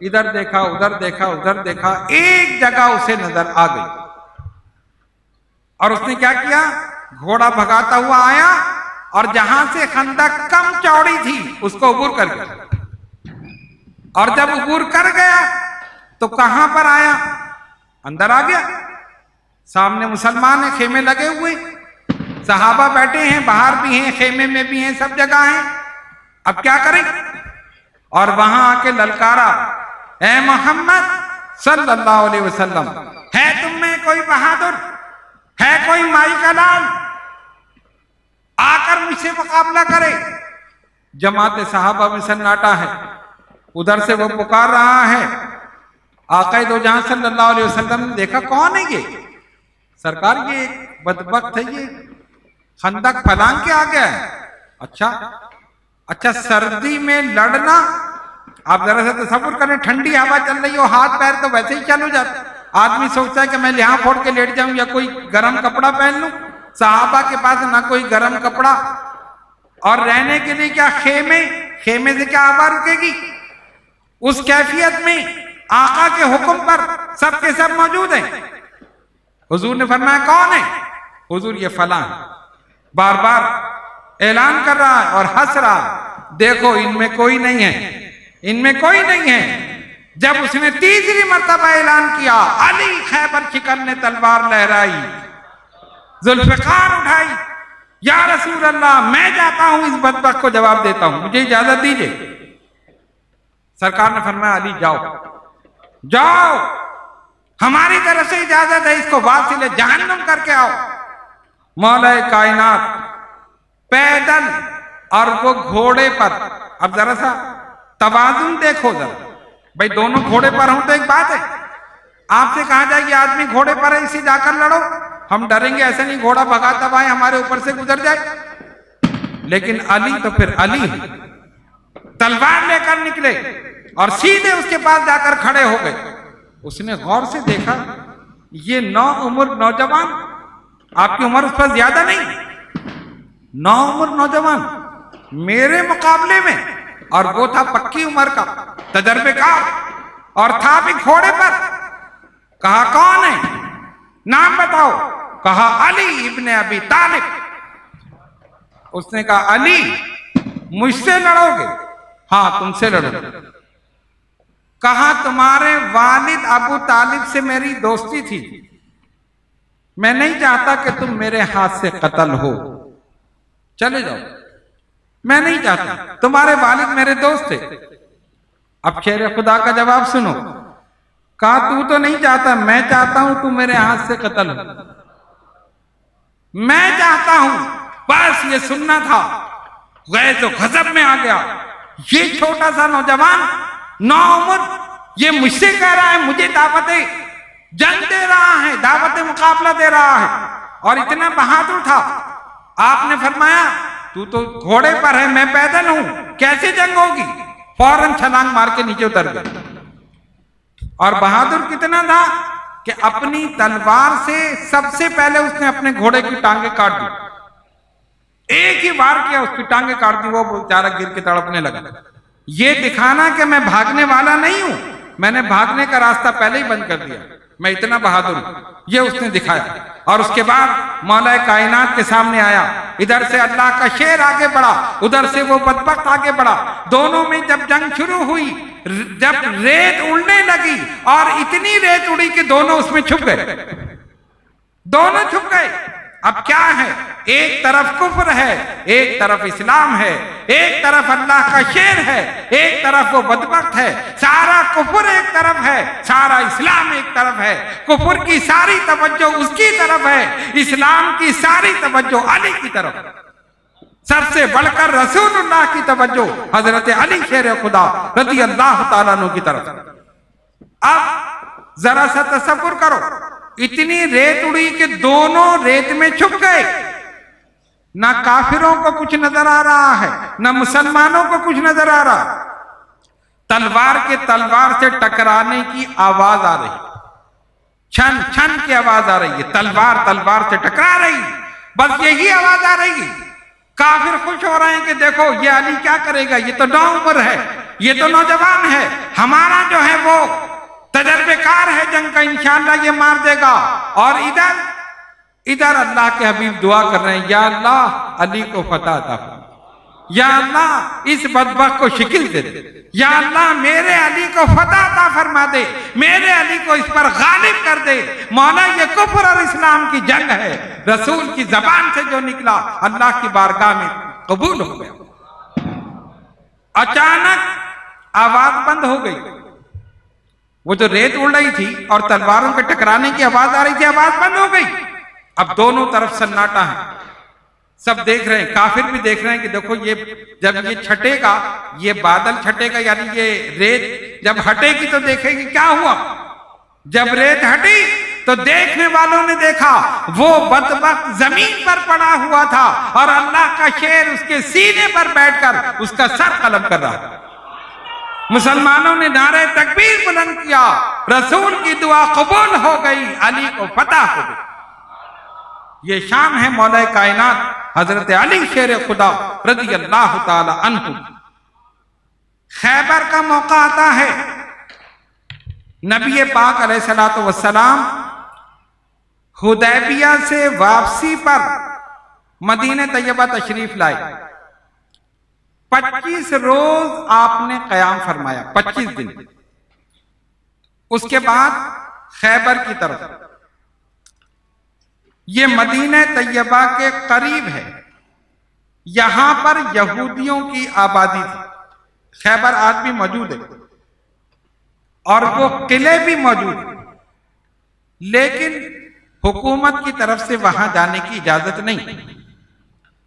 ادھر دیکھا ادھر دیکھا ادھر دیکھا، ایک جگہ اسے نظر آ گئی اور اس نے کیا کیا، گھوڑا بھگاتا ہوا آیا اور جہاں سے خندق کم چوڑی تھی اس کو عبور کر گیا، اور جب عبور کر گیا تو کہاں پر آیا، اندر آ گیا۔ سامنے مسلمان ہیں، خیمے لگے ہوئے، صحابہ بیٹھے ہیں، باہر بھی ہیں، خیمے میں بھی ہیں، سب جگہ ہیں۔ اب کیا کریں، اور وہاں آ کے للکارا، اے محمد صلی اللہ علیہ وسلم، ہے تم میں کوئی بہادر، ہے کوئی مائی کا لال، آ کر مجھ سے مقابلہ کرے۔ جماعت صحابہ میں سناٹا ہے، ادھر سے وہ پکار رہا ہے۔ آقا دو جہاں صلی اللہ علیہ وسلم نے دیکھا کون ہے یہ، سرکار یہ بدبخت ہے، یہ خندق پھلانگ کے آ گیا ہے۔ اچھا سردی میں لڑنا، آپ ذرا سا تصور کریں، ٹھنڈی ہوا چل رہی ہو، ہاتھ پیر تو ویسے ہی چل جاتے، آدمی سوچتا ہے کہ میں یہاں پھوڑ کے لیٹ جاؤں یا کوئی گرم کپڑا پہن لوں۔ صحابہ کے پاس نہ کوئی گرم کپڑا، اور رہنے کے لیے کیا خیمے سے کیا ہوا رکے گی۔ اس کیفیت میں آقا کے حکم پر سب کے سب موجود ہیں۔ حضور نے فرمایا کون ہے، حضور یہ فلاں، بار بار اعلان کر رہا ہے اور ہنس رہا ہے، دیکھو ان میں کوئی نہیں ہے، ان میں کوئی نہیں ہے۔ جب اس نے تیسری مرتبہ اعلان کیا، علی خیبر شکن نے تلوار لہرائی، ذوالفقار اٹھائی، یا رسول اللہ میں جاتا ہوں اس بدبخت کو جواب دیتا ہوں، مجھے اجازت دیجئے۔ سرکار نے فرمایا علی جاؤ، ہماری طرف سے اجازت ہے، اس کو واصل جہنم کر کے آؤ۔ مولا کائنات پیدل اور وہ گھوڑے پر، اب ذرا سا توازن دیکھو ذرا، بھائی دونوں گھوڑے پر ہوں تو ایک بات ہے، آپ سے کہا جائے کہ آدمی گھوڑے پر ہے اسے جا کر لڑو، ہم ڈریں گے ایسے نہیں گھوڑا بھگاتا ہوا ہے ہمارے اوپر سے گزر جائے، لیکن علی تو پھر علی تلوار لے کر نکلے اور سیدھے اس کے پاس جا کر کھڑے ہو گئے۔ اس نے غور سے دیکھا یہ نوعمر نوجوان، آپ کی عمر اس پر زیادہ نہیں، نوعمر نوجوان میرے مقابلے میں، اور وہ تھا پکی عمر کا تجربے کار، اور تھا بھی گھوڑے پر۔ کہا کون ہے؟ نام بتاؤ۔ کہا علی ابن ابی طالب۔ اس نے کہا علی مجھ سے لڑو گے؟ ہاں تم سے لڑو گے۔ کہا تمہارے والد ابو طالب سے میری دوستی تھی، میں نہیں چاہتا کہ تم میرے ہاتھ سے قتل ہو، چلے جاؤ، میں نہیں چاہتا، تمہارے والد میرے دوست تھے۔ اب شیر خدا کا جواب سنو۔ کہا تو نہیں چاہتا، میں چاہتا ہوں تو میرے ہاتھ سے قتل ہو، میں چاہتا ہوں، بس یہ سننا تھا۔ غیظ و غضب میں آ گیا، یہ چھوٹا سا نوجوان نوعمر یہ مجھ سے کہہ رہا ہے، مجھے دعوت جنگ دے رہا ہے، دعوت مقابلہ دے رہا ہے، اور اتنا بہادر تھا۔ آپ نے فرمایا تو گھوڑے پر ہے، میں پیدل ہوں، کیسے جنگ ہوگی؟ فوراً چھلانگ مار کے نیچے اتر گیا۔ اور بہادر کتنا تھا کہ اپنی تلوار سے سب سے پہلے اس نے اپنے گھوڑے کی ٹانگیں کاٹ دی، ایک ہی بار کیا اس کی ٹانگیں کاٹ دی، وہ بیچارہ گر کے تڑپنے لگا۔ یہ دکھانا کہ میں بھاگنے والا نہیں ہوں، میں نے بھاگنے کا راستہ پہلے ہی بند کر دیا، میں اتنا بہادر ہوں، یہ اس نے دکھایا۔ اور اس کے بعد مولا کائنات کے سامنے آیا، ادھر سے اللہ کا شیر آگے بڑھا، ادھر سے وہ بدبخت آگے بڑھا۔ دونوں میں جب جنگ شروع ہوئی، جب ریت اڑنے لگی اور اتنی ریت اڑی کہ دونوں اس میں چھپ گئے، دونوں چھپ گئے۔ اب کیا ہے؟ ایک طرف کفر ہے، ایک طرف اسلام ہے، ایک طرف اللہ کا شیر ہے، ایک طرف وہ بدبخت ہے۔ سارا کفر ایک طرف ہے، سارا اسلام ایک طرف ہے۔ کفر کی ساری توجہ اس کی طرف ہے، اسلام کی ساری توجہ علی کی طرف۔ سب سے بڑھ کر رسول اللہ کی توجہ حضرت علی شیر خدا رضی اللہ تعالیٰ عنہ کی طرف۔ اب ذرا سا تصور کرو، اتنی ریت اڑی کہ دونوں ریت میں چھپ گئے، نہ کافروں کو کچھ نظر آ رہا ہے، نہ مسلمانوں کو کچھ نظر آ رہا۔ تلوار کے تلوار سے ٹکرانے کی آواز آ رہی، چھن چھن کی آواز آ رہی ہے، تلوار تلوار سے ٹکرا رہی، بس یہی آواز آ رہی ہے۔ کافر خوش ہو رہے ہیں کہ دیکھو یہ علی کیا کرے گا، یہ تو نوعمر ہے، یہ تو نوجوان ہے، ہمارا جو ہے وہ تجربے کار ہے جنگ کا، انشاءاللہ یہ مار دے گا۔ اور ادھر اللہ کے حبیب دعا کر رہے ہیں، یا اللہ علی کو فتح عطا فرما، یا اللہ اس بدبخت کو شکل دے دے، یا اللہ میرے علی کو فتح عطا فرما دے، میرے علی کو اس پر غالب کر دے۔ مولا یہ کفر اور اسلام کی جنگ ہے، رسول کی زبان سے جو نکلا اللہ کی بارگاہ میں قبول ہو گیا۔ اچانک آواز بند ہو گئی، وہ جو ریت اڑ رہی تھی اور تلواروں کے ٹکرانے کی آواز آ رہی تھی، آواز بند ہو گئی۔ اب دونوں طرف سناٹا ہے، سب دیکھ رہے ہیں، کافر بھی دیکھ رہے ہیں کہ دیکھو یہ جب یہ چھٹے گا، یہ بادل چھٹے گا، یعنی یہ ریت جب ہٹے گی تو دیکھے گی کیا ہوا۔ جب ریت ہٹی تو دیکھنے والوں نے دیکھا وہ بدبخت زمین پر پڑا ہوا تھا، اور اللہ کا شیر اس کے سینے پر بیٹھ کر اس کا سر قلم کر رہا تھا۔ مسلمانوں نے نعرہ تکبیر بلند کیا، رسول کی دعا قبول ہو گئی، علی کو فتح ہو گئی۔ یہ شان ہے مولا کائنات حضرت علی شیر خدا رضی اللہ تعالی عنہ۔ خیبر کا موقع آتا ہے، نبی پاک علیہ الصلوۃ والسلام حدیبیہ سے واپسی پر مدینہ طیبہ تشریف لائے۔ 25 روز آپ نے قیام فرمایا، 25 دن۔ اس کے بعد خیبر کی طرف، یہ مدینہ طیبہ کے قریب ہے، یہاں پر یہودیوں کی آبادی تھی۔ خیبر آج بھی موجود ہے اور وہ قلعے بھی موجود ہیں، لیکن حکومت کی طرف سے وہاں جانے کی اجازت نہیں،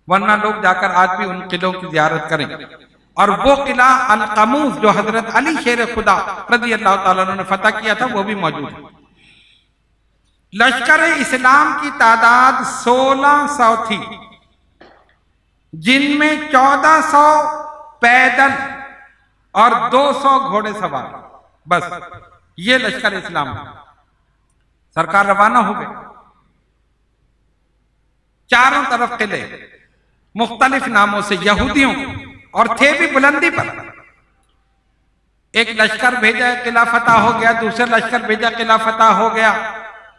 ورنہ لوگ جا کر آج بھی ان قلعوں کی زیارت کریں۔ اور وہ قلعہ القموس جو حضرت علی شیر خدا رضی اللہ تعالیٰ عنہ نے فتح کیا تھا وہ بھی موجود ہے۔ لشکر اسلام کی تعداد 1600 تھی، جن میں 1400 پیدل اور 200 گھوڑے سوار، بس یہ لشکر اسلام ہے۔ سرکار روانہ ہو گئے، چاروں طرف قلعے مختلف ناموں سے یہودیوں اور تھے بھی بلندی پر۔ ایک لشکر بھیجا، قلعہ فتح ہو گیا، دوسرا لشکر بھیجا، قلعہ فتح ہو گیا۔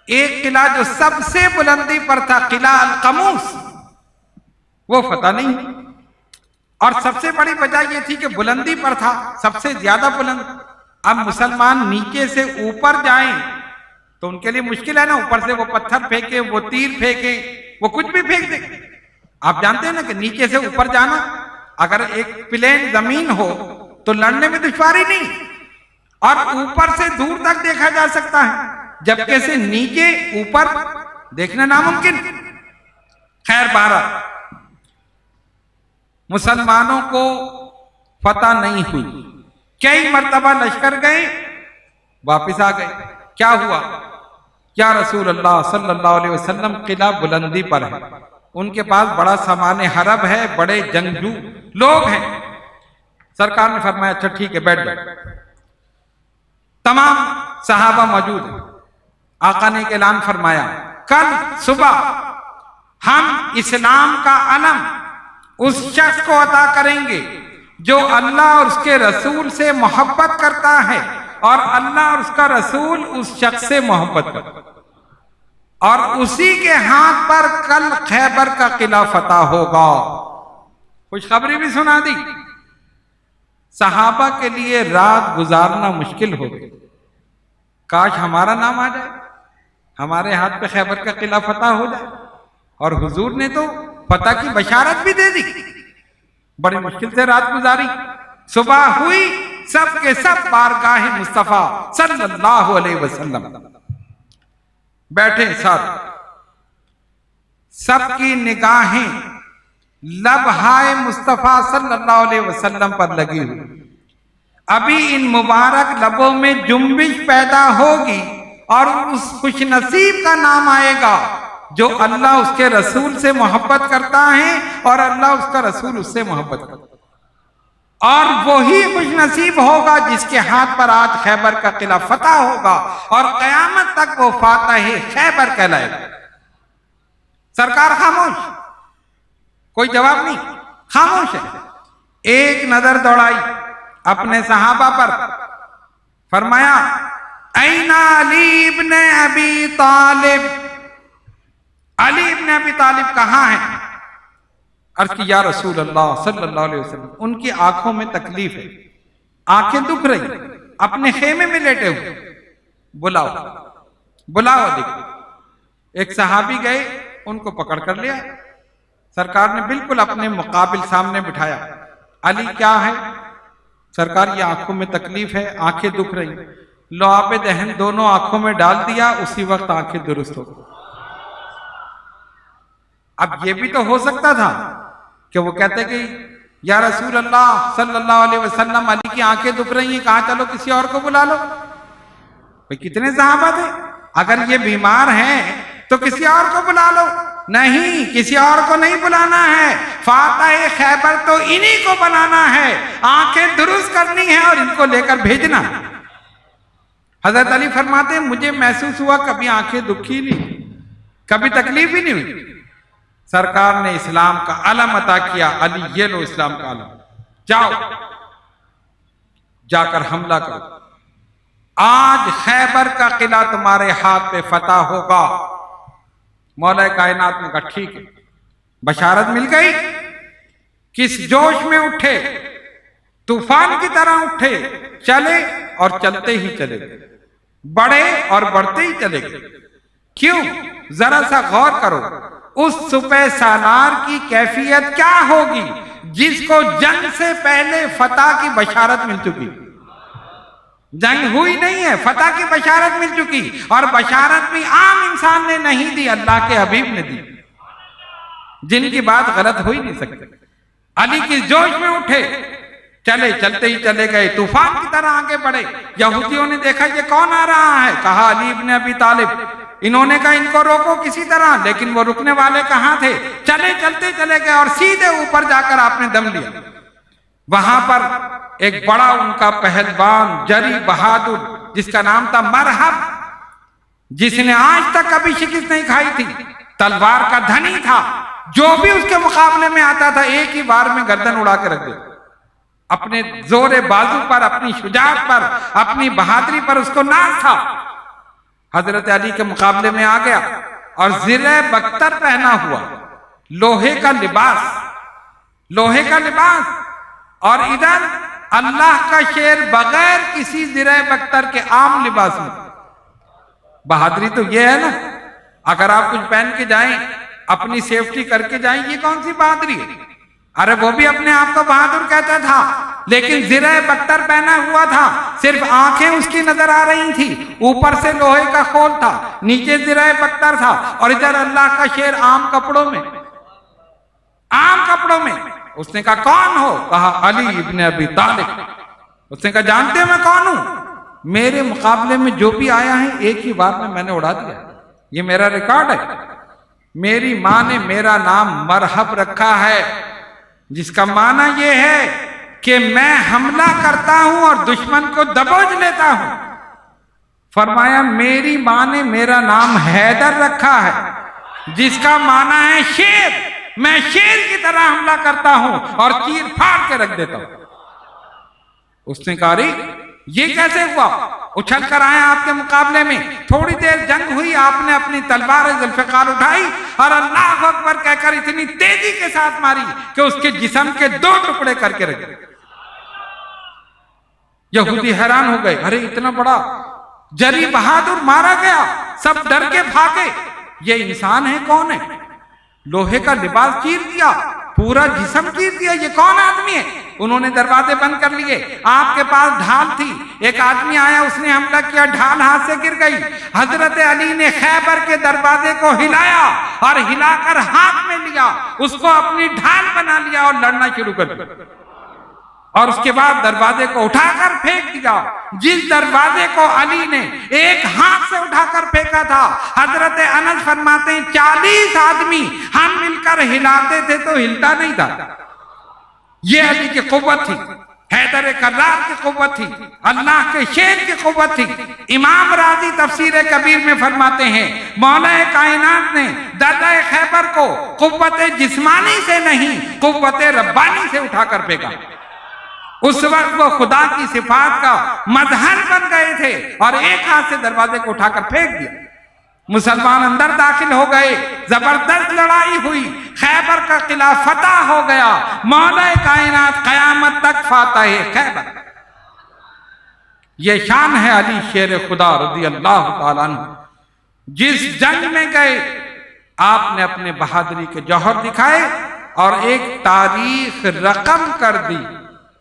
ایک قلعہ جو سب سے بلندی پر تھا، قلعہ القموس، وہ فتح نہیں۔ اور سب سے بڑی وجہ یہ تھی کہ بلندی پر تھا، سب سے زیادہ بلند۔ اب مسلمان نیچے سے اوپر جائیں تو ان کے لیے مشکل ہے نا، اوپر سے وہ پتھر پھینکے، وہ تیر پھینکے، وہ کچھ بھی پھینک دے۔ آپ جانتے ہیں نا کہ نیچے سے اوپر جانا، اگر ایک پلین زمین ہو تو لڑنے میں دشواری نہیں، اور اوپر سے دور تک دیکھا جا سکتا ہے، جبکہ سے نیچے اوپر دیکھنا ناممکن۔ خیر بہرحال مسلمانوں کو فتح نہیں ہوئی، کئی مرتبہ لشکر گئے، واپس آ گئے۔ کیا ہوا؟ یا رسول اللہ صلی اللہ علیہ وسلم قلعہ بلندی پر ہے، ان کے پاس بڑا سامان حرب ہے، بڑے جنگجو لوگ ہیں۔ سرکار نے فرمایا اچھا ٹھیک ہے، بیٹھ بیٹھ۔ تمام صحابہ موجود ہیں۔ آقا نے ایک اعلان فرمایا، کل صبح ہم اسلام کا علم اس شخص کو عطا کریں گے جو اللہ اور اس کے رسول سے محبت کرتا ہے، اور اللہ اور اس کا رسول اس شخص سے محبت کرتا ہے، اور اسی کے ہاتھ پر کل خیبر کا قلعہ فتح ہوگا۔ خوشخبری بھی سنا دی۔ صحابہ کے لیے رات گزارنا مشکل ہو گئی، کاش ہمارا نام آ جائے، ہمارے ہاتھ پہ خیبر کا قلعہ فتح ہو جائے۔ اور حضور نے تو فتح کی بشارت بھی دے دی، بڑی مشکل سے رات گزاری۔ صبح ہوئی، سب کے سب بارگاہ مصطفیٰ صلی اللہ علیہ وسلم بیٹھے ساتھ، سب کی نگاہیں لبہائے مصطفیٰ صلی اللہ علیہ وسلم پر لگی ہوئی۔ ابھی ان مبارک لبوں میں جنبش پیدا ہوگی اور اس خوش نصیب کا نام آئے گا جو اللہ اس کے رسول سے محبت کرتا ہے اور اللہ اس کا رسول اس سے محبت کرتا ہے، اور وہی خوش نصیب ہوگا جس کے ہاتھ پر آج خیبر کا قلعہ فتح ہوگا، اور قیامت تک وہ فاتح خیبر کہلائے گا۔ سرکار خاموش، کوئی جواب نہیں، خاموش ہے۔ ایک نظر دوڑائی اپنے صحابہ پر، فرمایا این علی ابن ابی طالب، علی ابن ابی طالب کہاں ہیں؟ عرض کی یا رسول اللہ صلی اللہ علیہ وسلم، ان کی آنکھوں میں تکلیف ہے، آنکھیں دکھ رہی، اپنے خیمے میں لیٹے ہوئے، بلاؤ بلاؤ علی۔ ایک صحابی گئے، ان کو پکڑ کر لیا، سرکار نے بالکل اپنے مقابل سامنے بٹھایا۔ علی کیا ہے؟ سرکار یہ آنکھوں میں تکلیف ہے، آنکھیں دکھ رہی، لعاب دہن دونوں آنکھوں میں ڈال دیا، اسی وقت آنکھیں درست ہو گئی۔ اب یہ بھی تو ہو سکتا تھا کہ وہ کہتے کہ یا رسول اللہ صلی اللہ علیہ وسلم علی کی آنکھیں دکھ رہی ہیں، کہاں چلو کسی اور کو بلا لو۔ بھئی کتنے صحابہ تھے، اگر یہ بیمار ہیں تو کسی اور کو بلا لو۔ نہیں، کسی اور کو نہیں بلانا ہے، فاتح خیبر تو انہی کو بنانا ہے، آنکھیں درست کرنی ہے اور ان کو لے کر بھیجنا۔ حضرت علی فرماتے ہیں مجھے محسوس ہوا کبھی آنکھیں دکھی نہیں، کبھی تکلیف ہی نہیں ہوئی۔ سرکار نے اسلام کا علم عطا کیا، علی یہ لو اسلام کا علم، جاؤ جا کر حملہ کرو، آج خیبر کا قلعہ تمہارے ہاتھ پہ فتح ہوگا۔ مولا کائنات نے کہا ٹھیک ہے، بشارت مل گئی۔ کس جوش میں اٹھے، طوفان کی طرح اٹھے، چلے اور چلتے ہی چلے گئے، بڑھے اور بڑھتے ہی چلے گئے۔ کیوں؟ ذرا سا غور کرو، اس سپہ سالار کی کیفیت کیا ہوگی جس کو جنگ سے پہلے فتح کی بشارت مل چکی، جنگ ہوئی نہیں ہے، فتح کی بشارت مل چکی، اور بشارت بھی عام انسان نے نہیں دی، اللہ کے حبیب نے دی، جن کی بات غلط ہو ہی نہیں سکتی۔ علی کس جوش میں اٹھے، چلے چلتے ہی چلے گئے، طوفان کی طرح آگے بڑھے۔ یہودیوں نے دیکھا یہ کون آ رہا ہے، کہا علی ابن ابی طالب۔ انہوں نے کہا ان کو روکو کسی طرح، لیکن وہ رکنے والے کہاں تھے، چلے چلتے چلے گئے اور سیدھے اوپر جا کر آپ نے دم لیا۔ وہاں پر ایک بڑا ان کا پہلوان جری بہادر جس کا نام تھا مرحب، جس نے آج تک کبھی شکست نہیں کھائی تھی، تلوار کا دھنی تھا، جو بھی اس کے مقابلے میں آتا تھا ایک ہی بار میں گردن اڑا کے رکھ دیتا، اپنے زور بازو پر، اپنی شجاعت پر، اپنی بہادری پر اس کو ناز تھا۔ حضرت علی کے مقابلے میں آ گیا اور زرہ بختر پہنا ہوا، لوہے کا لباس، لوہے کا لباس، اور ادھر اللہ کا شیر بغیر کسی زرہ بختر کے عام لباس میں۔ بہادری تو یہ ہے نا، اگر آپ کچھ پہن کے جائیں، اپنی سیفٹی کر کے جائیں، یہ کون سی بہادری ہے؟ ارے وہ بھی اپنے آپ کو بہادر کہتا تھا، لیکن زرہ بختر پہنا ہوا تھا، صرف آنکھیں اس کی نظر آ رہی تھی، اوپر سے لوہے کا خول تھا، نیچے زرہ بختر تھا، اور ادھر اللہ کا شیر عام کپڑوں میں، عام کپڑوں میں۔ اس نے کہا کون ہو؟ کہا علی ابن ابی طالب۔ اس نے کہا جانتے ہو میں کون ہوں؟ میرے مقابلے میں جو بھی آیا ہے ایک ہی بار میں نے اڑا دیا، یہ میرا ریکارڈ ہے۔ میری ماں نے میرا نام مرحب رکھا ہے، جس کا معنی یہ ہے کہ میں حملہ کرتا ہوں اور دشمن کو دبوچ لیتا ہوں۔ فرمایا میری ماں نے میرا نام حیدر رکھا ہے، جس کا معنی ہے شیر، میں شیر کی طرح حملہ کرتا ہوں اور چیر پھاڑ کے رکھ دیتا ہوں۔ اس نے کہا یہ کیسے ہوا؟ اچھل کر آئے آپ کے مقابلے میں، تھوڑی دیر جنگ ہوئی، آپ نے اپنی تلوار ذوالفقار اٹھائی اور اللہ اکبر کہہ کر اتنی تیزی کے ساتھ ماری کہ اس کے جسم کے 2 ٹکڑے کر کے رکھ دیے۔ یہودی حیران ہو گئے، ارے اتنا بڑا جری بہادر مارا گیا، سب ڈر کے بھاگے، یہ انسان ہے کون ہے؟ لوہے کا لباس چیر دیا، پورا جسم چیر دیا، یہ کون آدمی ہے؟ انہوں نے دروازے بند کر لیے، آپ کے پاس ڈھال تھی، ایک آدمی آیا، اس نے حملہ کیا، ڈھال ہاتھ سے گر گئی۔ حضرت علی نے خیبر کے دروازے کو ہلایا اور ہلا کر ہاتھ میں لیا، اس کو اپنی ڈھال بنا لیا اور لڑنا شروع کر دیا، اور اس کے بعد دروازے کو اٹھا کر پھینک دیا۔ جس دروازے کو علی نے ایک ہاتھ سے اٹھا کر پھینکا تھا، حضرت انس فرماتے ہیں 40 آدمی ہم مل کر ہلاتے تھے تو ہلتا نہیں تھا۔ یہ علی کی قوت تھی، حیدر کرار کی قوت تھی، اللہ کے شیر کی قوت تھی۔ امام راضی تفسیر کبیر میں فرماتے ہیں مولا کائنات نے درہ خیبر کو قوت جسمانی سے نہیں، قوت ربانی سے اٹھا کر پھینکا۔ اس وقت وہ خدا کی صفات کا مظہر بن گئے تھے اور ایک ہاتھ سے دروازے کو اٹھا کر پھینک دیا۔ مسلمان اندر داخل ہو گئے، زبردست لڑائی ہوئی، خیبر کا قلعہ فتح ہو گیا، مولا کائنات قیامت تک فاتح خیبر۔ یہ شان ہے علی شیر خدا رضی اللہ تعالیٰ عنہ۔ جس جنگ میں گئے آپ نے اپنے بہادری کے جوہر دکھائے اور ایک تاریخ رقم کر دی،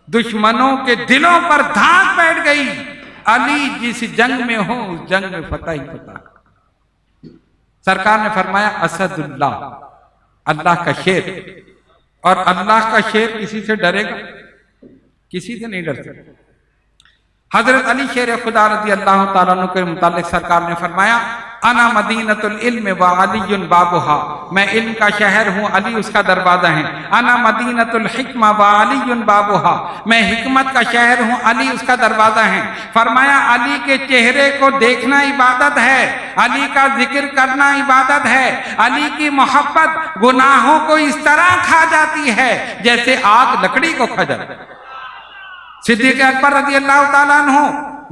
دشمنوں کے دلوں پر دھاک بیٹھ گئی۔ علی جس جنگ میں ہو اس جنگ میں فتح ہی فتح۔ سرکار نے فرمایا اسد اللہ، اللہ کا شیر، اور اللہ کا شیر کسی سے ڈرے گا؟ کسی سے نہیں ڈر سکتا۔ حضرت علی شیر خدا رضی اللہ تعالیٰ عنہ کے متعلق سرکار نے فرمایا انا مدینۃ العلم وعلی بابھا، میں علم کا شہر ہوں، علی اس کا دروازہ ہے۔ انا مدینۃ الحکمہ وعلی بابھا، میں حکمت کا شہر ہوں، علی اس کا دروازہ ہے۔ فرمایا علی کے چہرے کو دیکھنا عبادت ہے، علی کا ذکر کرنا عبادت ہے، علی کی محبت گناہوں کو اس طرح کھا جاتی ہے جیسے آگ لکڑی کو کھا جاتی ہے۔ صدیق اکبر رضی اللہ تعالیٰ عنہ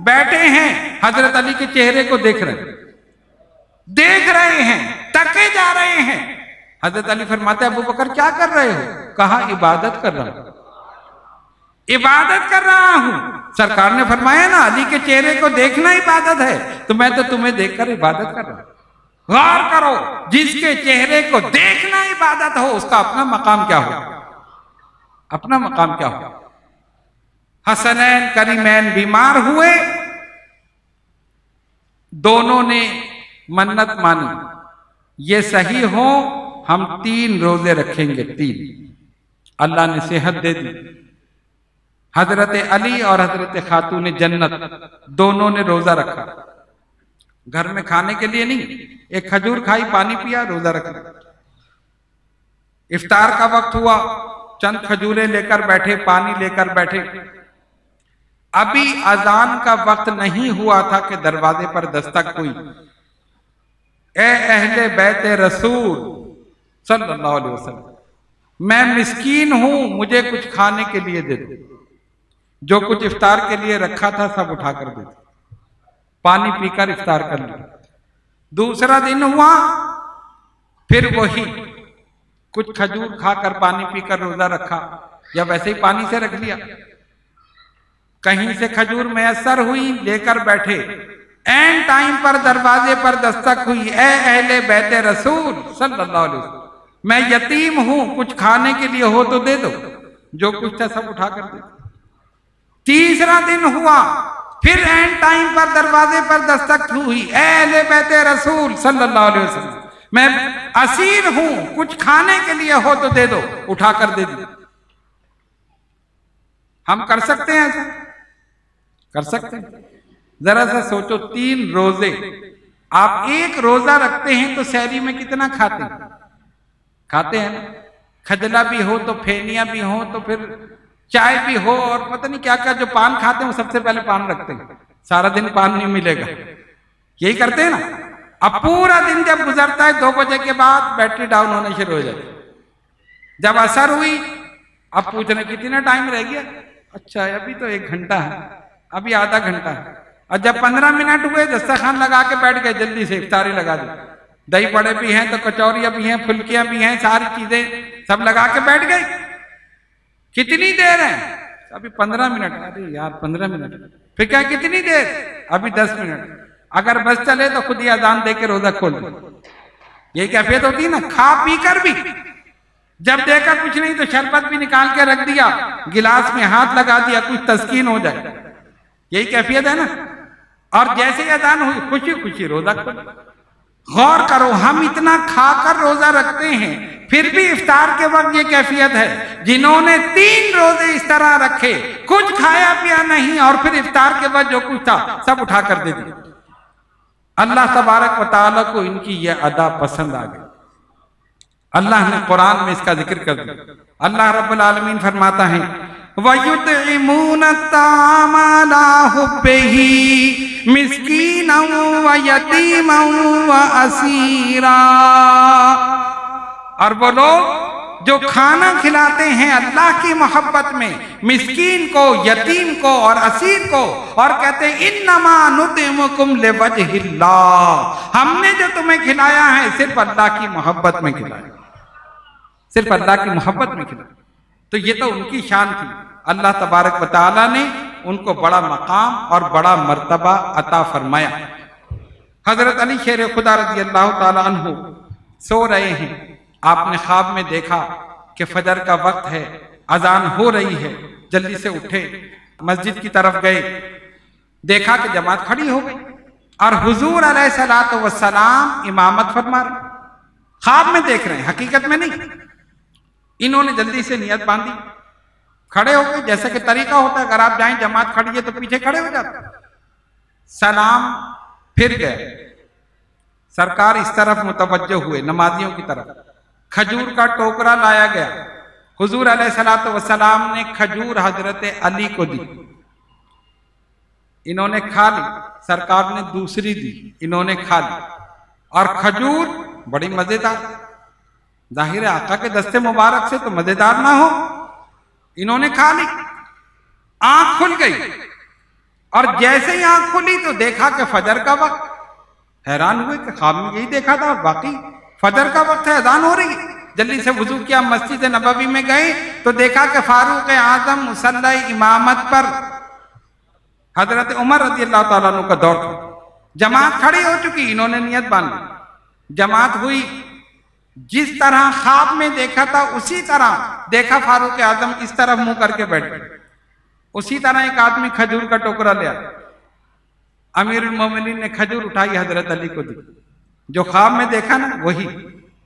بیٹھے ہیں، حضرت علی کے چہرے کو دیکھ رہے ہیں، تکے جا رہے ہیں۔ حضرت علی فرماتے ہیں ابو بکر کیا کر رہے ہو؟ کہا عبادت کر رہا ہوں، عبادت کر رہا ہوں۔ سرکار نے فرمایا نا علی کے چہرے کو دیکھنا عبادت ہے، تو میں تو تمہیں دیکھ کر عبادت کر رہا ہوں۔ غور کرو، جس کے چہرے کو دیکھنا عبادت ہو اس کا اپنا مقام کیا ہو، اپنا مقام کیا ہو۔ حسنین کریمین بیمار ہوئے، دونوں نے منت مانی یہ صحیح ہو ہم 3 روزے رکھیں گے، 3۔ اللہ نے صحت دے دی۔ حضرت علی اور حضرت خاتون جنت دونوں نے روزہ رکھا، گھر میں کھانے کے لیے نہیں، ایک کھجور کھائی، پانی پیا، روزہ رکھا۔ افطار کا وقت ہوا، چند کھجوریں لے کر بیٹھے، پانی لے کر بیٹھے۔ ابھی اذان کا وقت نہیں ہوا تھا کہ دروازے پر دستک ہوئی، اے اہل بیت رسول صلی اللہ علیہ وسلم، میں مسکین ہوں، مجھے کچھ کھانے کے لیے دے دو۔ جو کچھ افطار کے لیے رکھا تھا سب اٹھا کر دے دو، پانی پی کر افطار کر لیا۔ دوسرا دن ہوا، پھر وہی کچھ کھجور کھا کر پانی پی کر روزہ رکھا، یا ویسے ہی پانی سے رکھ لیا۔ کہیں سے کھجور میسر ہوئی، لے کر بیٹھے، این ٹائم پر دروازے پر دستک ہوئی، اے اہل بیت رسول صلی اللہ علیہ وسلم، میں یتیم ہوں، کچھ کھانے کے لیے ہو تو دے دو۔ جو کچھ تھا سب اٹھا کر دے دو۔ تیسرا دن ہوا، پھر این ٹائم پر دروازے پر دستک ہوئی، اے اہل بیت رسول صلی اللہ علیہ وسلم، میں اسیر ہوں، کچھ کھانے کے لیے ہو تو دے دو، اٹھا کر دے دی۔ ہم کر سکتے ہیں ایسا؟ کر سکتے ہیں؟ ذرا سا سوچو، 3 روزے آپ ایک روزہ رکھتے ہیں تو سحری میں کتنا کھاتے ہیں؟ کھاتے ہیں نا؟ کھجلا بھی ہو تو پھینیاں بھی ہو تو پھر چائے بھی ہو، اور پتہ نہیں کیا کیا، جو پان کھاتے ہیں وہ سب سے پہلے پان رکھتے ہیں، سارا دن پان نہیں ملے گا، یہی کرتے ہیں نا۔ اب پورا دن جب گزرتا ہے 2 بجے کے بعد بیٹری ڈاؤن ہونے شروع ہو جاتی ہے۔ جب عصر ہوئی، اب پوچھ رہے کتنا ٹائم رہ گیا، اچھا ابھی تو 1 گھنٹہ ہے، ابھی آدھا گھنٹہ ہے۔ اور جب 15 منٹ ہوئے، دسترخوان لگا کے بیٹھ گئے، جلدی سے افطاری لگا دی، دہی بڑے بھی ہیں تو کچوریاں بھی ہیں، پھلکیاں بھی ہیں، ساری چیزیں سب لگا کے بیٹھ گئے۔ کتنی دیر ہے؟ ابھی 15 منٹ۔ ارے یار 15 منٹ، پھر کیا کتنی دیر؟ ابھی 10 منٹ۔ اگر بس چلے تو خود ہی اذان دے کے روزہ کھول دے۔ یہ کیفیت ہوتی ہے نا، کھا پی کر بھی جب دیکھا کچھ نہیں تو شربت بھی نکال کے رکھ دیا، گلاس میں ہاتھ لگا دیا، کچھ تسکین ہو جائے، یہی کیفیت ہے نا۔ اور جیسے ہی اذان ہوئی، خوشی خوشی روزہ کھول۔ غور کرو، ہم اتنا کھا کر روزہ رکھتے ہیں، پھر بھی افطار کے وقت یہ کیفیت ہے۔ جنہوں نے 3 روزے اس طرح رکھے، کچھ کھایا پیا نہیں، اور پھر افطار کے وقت جو کچھ تھا سب اٹھا کر دے دیا۔ اللہ تبارک و تعالیٰ کو ان کی یہ ادا پسند آ گئی۔ اللہ نے قرآن میں اس کا ذکر کر دیا۔ اللہ رب العالمین فرماتا ہے وَيُطْعِمُونَ الطَّعَامَ عَلَىٰ حُبِّهِ مِسْكِينًا وَيَتِيمًا وَأَسِيرًا، اور وہ لوگ جو کھانا کھلاتے ہیں اللہ کی محبت میں، مسکین کو، یتیم کو اور اسیر کو، اور کہتے ہیں انما نطعمکم لوجہ اللہ، ہم نے جو تمہیں کھلایا ہے صرف اللہ کی محبت میں کھلایا، صرف اللہ کی محبت میں کھلایا۔ تو یہ تو ان کی شان تھی۔ اللہ تبارک و تعالیٰ نے ان کو بڑا مقام اور بڑا مرتبہ عطا فرمایا۔ حضرت علی شیر خدا رضی اللہ تعالیٰ عنہ سو رہے ہیں، آپ نے خواب میں دیکھا کہ فجر کا وقت ہے، اذان ہو رہی ہے، جلدی سے اٹھے، مسجد کی طرف گئے، دیکھا کہ جماعت کھڑی ہو گئی اور حضور علیہ الصلوۃ والسلام امامت فرما رہے۔ خواب میں دیکھ رہے ہیں، حقیقت میں نہیں۔ انہوں نے جلدی سے نیت باندھی، کھڑے ہو گئے، جیسا کہ طریقہ ہوتا ہے، اگر آپ جائیں جماعت کھڑی ہے تو پیچھے کھڑے ہو جاتے، سلام پھر گئے، سرکار اس طرف متوجہ ہوئے، نمازیوں کی طرف، کھجور کا ٹوکرا لایا گیا، حضور علیہ الصلوۃ والسلام نے کھجور حضرت علی کو دی، انہوں نے کھا لی، سرکار نے دوسری دی، انہوں نے کھا لی، اور کھجور بڑی مزیدار، ظاہر ہے آقا کے دستے مبارک سے تو مزیدار نہ ہو، انہوں نے کھا لی، آنکھ کھل گئی، اور جیسے ہی آنکھ کھلی تو دیکھا کہ فجر کا وقت، حیران ہوئے کہ خواب میں یہی دیکھا تھا، واقعی فجر کا وقت ہے، اذان ہو رہی ہے۔ جلدی سے وضو کیا، مسجد نبوی میں گئے تو دیکھا کہ فاروق اعظم مصلی امامت پر، حضرت عمر رضی اللہ تعالیٰ عنہ کا دور تھا، جماعت کھڑی ہو چکی، انہوں نے نیت باندھی، جماعت ہوئی، جس طرح خواب میں دیکھا تھا اسی طرح دیکھا فاروق اعظم اس طرف منہ کر کے بیٹھ گئے، اسی طرح ایک آدمی کھجور کا ٹوکرا لیا، امیر المومنین نے کھجور اٹھائی حضرت علی کو دی، جو خواب میں دیکھا نا وہی،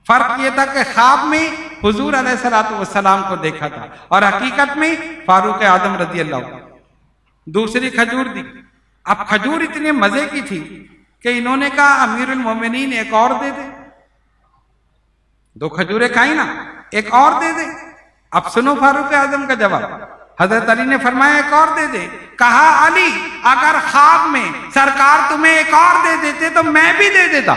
فرق یہ تھا کہ خواب میں حضور علیہ الصلوۃ والسلام کو دیکھا تھا اور حقیقت میں فاروق اعظم رضی اللہ عنہ۔ دوسری کھجور دی، اب کھجور اتنے مزے کی تھی کہ انہوں نے کہا امیر المومنین ایک اور دے دے، 2 کھجوریں کھائیں نا، ایک اور دے دے۔ اب سنو فاروق اعظم کا جواب، حضرت علی نے فرمایا ایک اور دے دے. کہا علی اگر خواب میں سرکار تمہیں ایک اور دے دیتے تو میں بھی دے دیتا.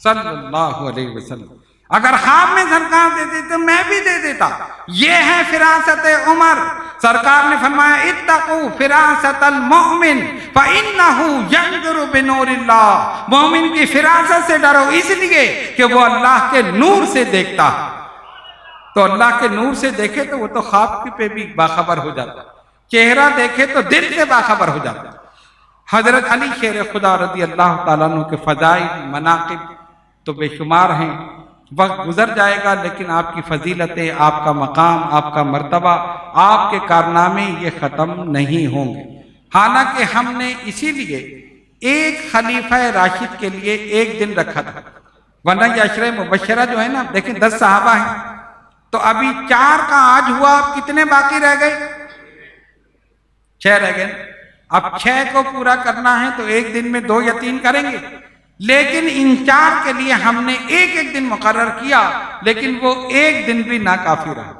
صلی اللہ علیہ وسلم اگر خواب میں سرکار دیتے تو میں بھی دے دیتا. یہ ہے فراست عمر. سرکار نے فرمایا اتقوا فراست المؤمن فإنه ينظر بنور اللہ. مومن کی فراست سے ڈرو اس لیے کہ وہ اللہ کے نور سے دیکھتا. تو اللہ کے نور سے دیکھے تو وہ تو خواب پہ بھی باخبر ہو جاتا, چہرہ دیکھے تو دل سے باخبر ہو جاتا. حضرت علی شیر خدا رضی اللہ تعالیٰ عنہ کے فضائل مناقب تو بے شمار ہیں. وقت گزر جائے گا لیکن آپ کی فضیلتیں, آپ کا مقام, آپ کا مرتبہ, آپ کے کارنامے یہ ختم نہیں ہوں گے. حالانکہ ہم نے اسی لیے ایک خلیفہ راشد کے لیے ایک دن رکھا تھا, ورنہ یہ عشرہ مبشرہ جو ہے نا, دیکھیں 10 صحابہ ہیں تو ابھی 4 کا آج ہوا, اب کتنے باقی رہ گئے؟ 6 رہ گئے. اب 6 کو پورا کرنا ہے تو ایک دن میں 2 یا 3 کریں گے, لیکن ان 4 کے لیے ہم نے ایک دن مقرر کیا, لیکن وہ ایک دن بھی ناکافی رہا.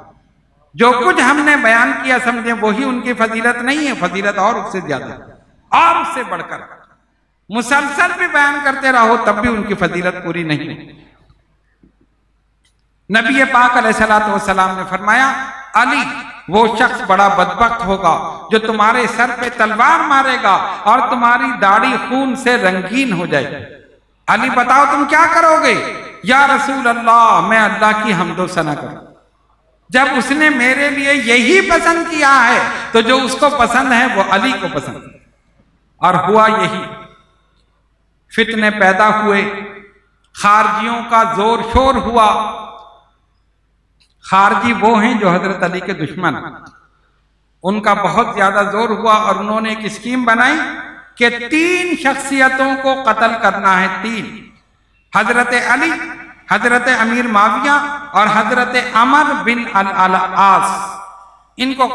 جو کچھ ہم نے بیان کیا سمجھیں وہی ان کی فضیلت نہیں ہے, فضیلت اور اس سے زیادہ اور اس سے بڑھ کر. مسلسل بھی بیان کرتے رہو تب بھی ان کی فضیلت پوری نہیں ہے. نبی پاک علیہ الصلوۃ والسلام نے فرمایا علی وہ شخص بڑا بدبخت ہوگا جو تمہارے سر پہ تلوار مارے گا اور تمہاری داڑھی خون سے رنگین ہو جائے گی. علی بتاؤ تم کیا کرو گے؟ یا رسول اللہ میں اللہ کی حمد و ثنا کروں. جب اس نے میرے لیے یہی پسند کیا ہے تو جو اس کو پسند ہے وہ علی کو پسند ہے. اور ہوا یہی, فتنے پیدا ہوئے, خارجیوں کا زور شور ہوا. خارجی وہ ہیں جو حضرت علی کے دشمن, ان کا بہت زیادہ زور ہوا اور انہوں نے ایک اسکیم بنائی کہ 3 شخصیتوں کو قتل کرنا ہے. 3, حضرت علی, حضرت امیر معاویہ اور حضرت عمر بن العاص. ان کو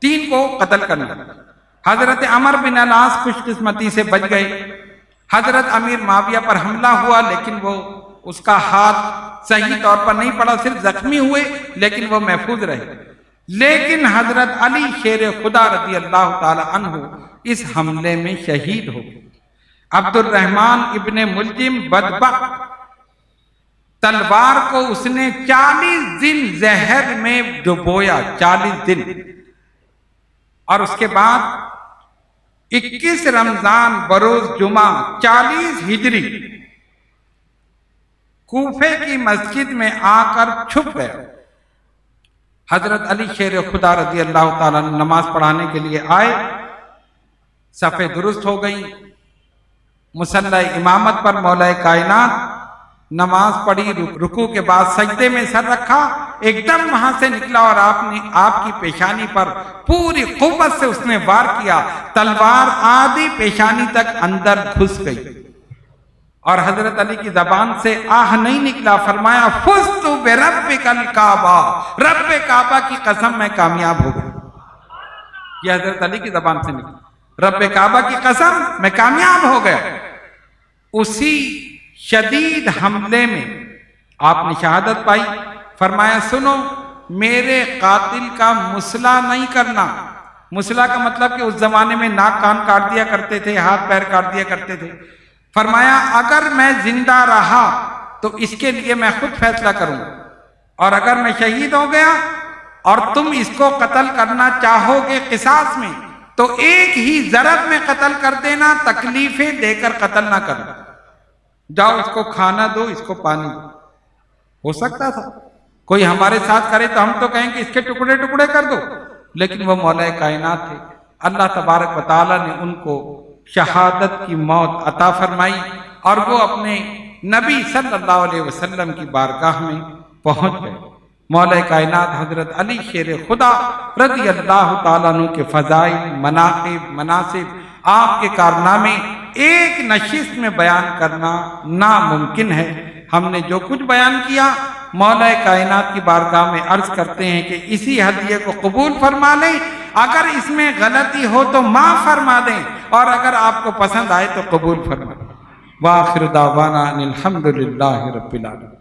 3 کو قتل کرنا. حضرت عمر بن العاص خوش قسمتی سے بچ گئے. حضرت امیر معاویہ پر حملہ ہوا لیکن وہ اس کا ہاتھ صحیح طور پر نہیں پڑا, صرف زخمی ہوئے لیکن وہ محفوظ رہے. لیکن حضرت علی شیر خدا رضی اللہ تعالی عنہ اس حملے میں شہید ہو گئے. عبد الرحمن ابن ملجم بدبخت, تلوار کو اس نے 40 دن زہر میں ڈبویا, 40 دن. اور اس کے بعد 21 رمضان بروز جمعہ 40 ہجری کوفے کی مسجد میں آ کر چھپ گیا. حضرت علی شیر خدا رضی اللہ تعالیٰ عنہ نماز پڑھانے کے لیے آئے, صفیں درست ہو گئیں, مصلی امامت پر مولا کائنات, نماز پڑھی, رکوع کے بعد سجدے میں سر رکھا, ایک دم وہاں سے نکلا اور آپ کی پیشانی پر پوری قوت سے اس نے وار کیا. تلوار آدھی پیشانی تک اندر گھس گئی اور حضرت علی کی زبان سے آہ نہیں نکلا. فرمایا فزت بربک الکعبہ, رب کعبہ کی قسم میں کامیاب ہو گیا. یہ حضرت علی کی زبان سے نکلا, رب کعبہ کی قسم میں کامیاب ہو گیا. اسی شدید حملے میں آپ نے شہادت پائی. فرمایا سنو, میرے قاتل کا مسئلہ نہیں کرنا. مسئلہ کا مطلب کہ اس زمانے میں ناک کان کاٹ دیا کرتے تھے, ہاتھ پیر کاٹ دیا کرتے تھے. فرمایا اگر میں زندہ رہا تو اس کے لیے میں خود فیصلہ کروں, اور اگر میں شہید ہو گیا اور تم اس کو قتل کرنا چاہو گے قصاص میں تو ایک ہی ضرب میں قتل کر دینا, تکلیفیں دے کر قتل نہ کرنا. جاؤ اس کو کھانا دو, اس کو پانی دو. ہو سکتا تھا کوئی ہمارے ساتھ کرے تو ہم تو کہیں کہ اس کے ٹکڑے ٹکڑے کر دو, لیکن وہ مولا کائنات تھے. اللہ تبارک و تعالیٰ نے ان کو شہادت کی موت عطا فرمائی اور وہ اپنے نبی صلی اللہ علیہ وسلم کی بارگاہ میں پہنچ گئے. مولا کائنات حضرت علی شیر خدا رضی اللہ تعالیٰ عنہ کے فضائل, مناقب, مناسب, آپ کے کارنامے ایک نشست میں بیان کرنا ناممکن ہے. ہم نے جو کچھ بیان کیا مولا کائنات کی بارگاہ میں عرض کرتے ہیں کہ اسی ہدیے کو قبول فرما لیں. اگر اس میں غلطی ہو تو معاف فرما دیں, اور اگر آپ کو پسند آئے تو قبول فرما دیں. وآخر دعوانا ان الحمد للہ رب العالمین۔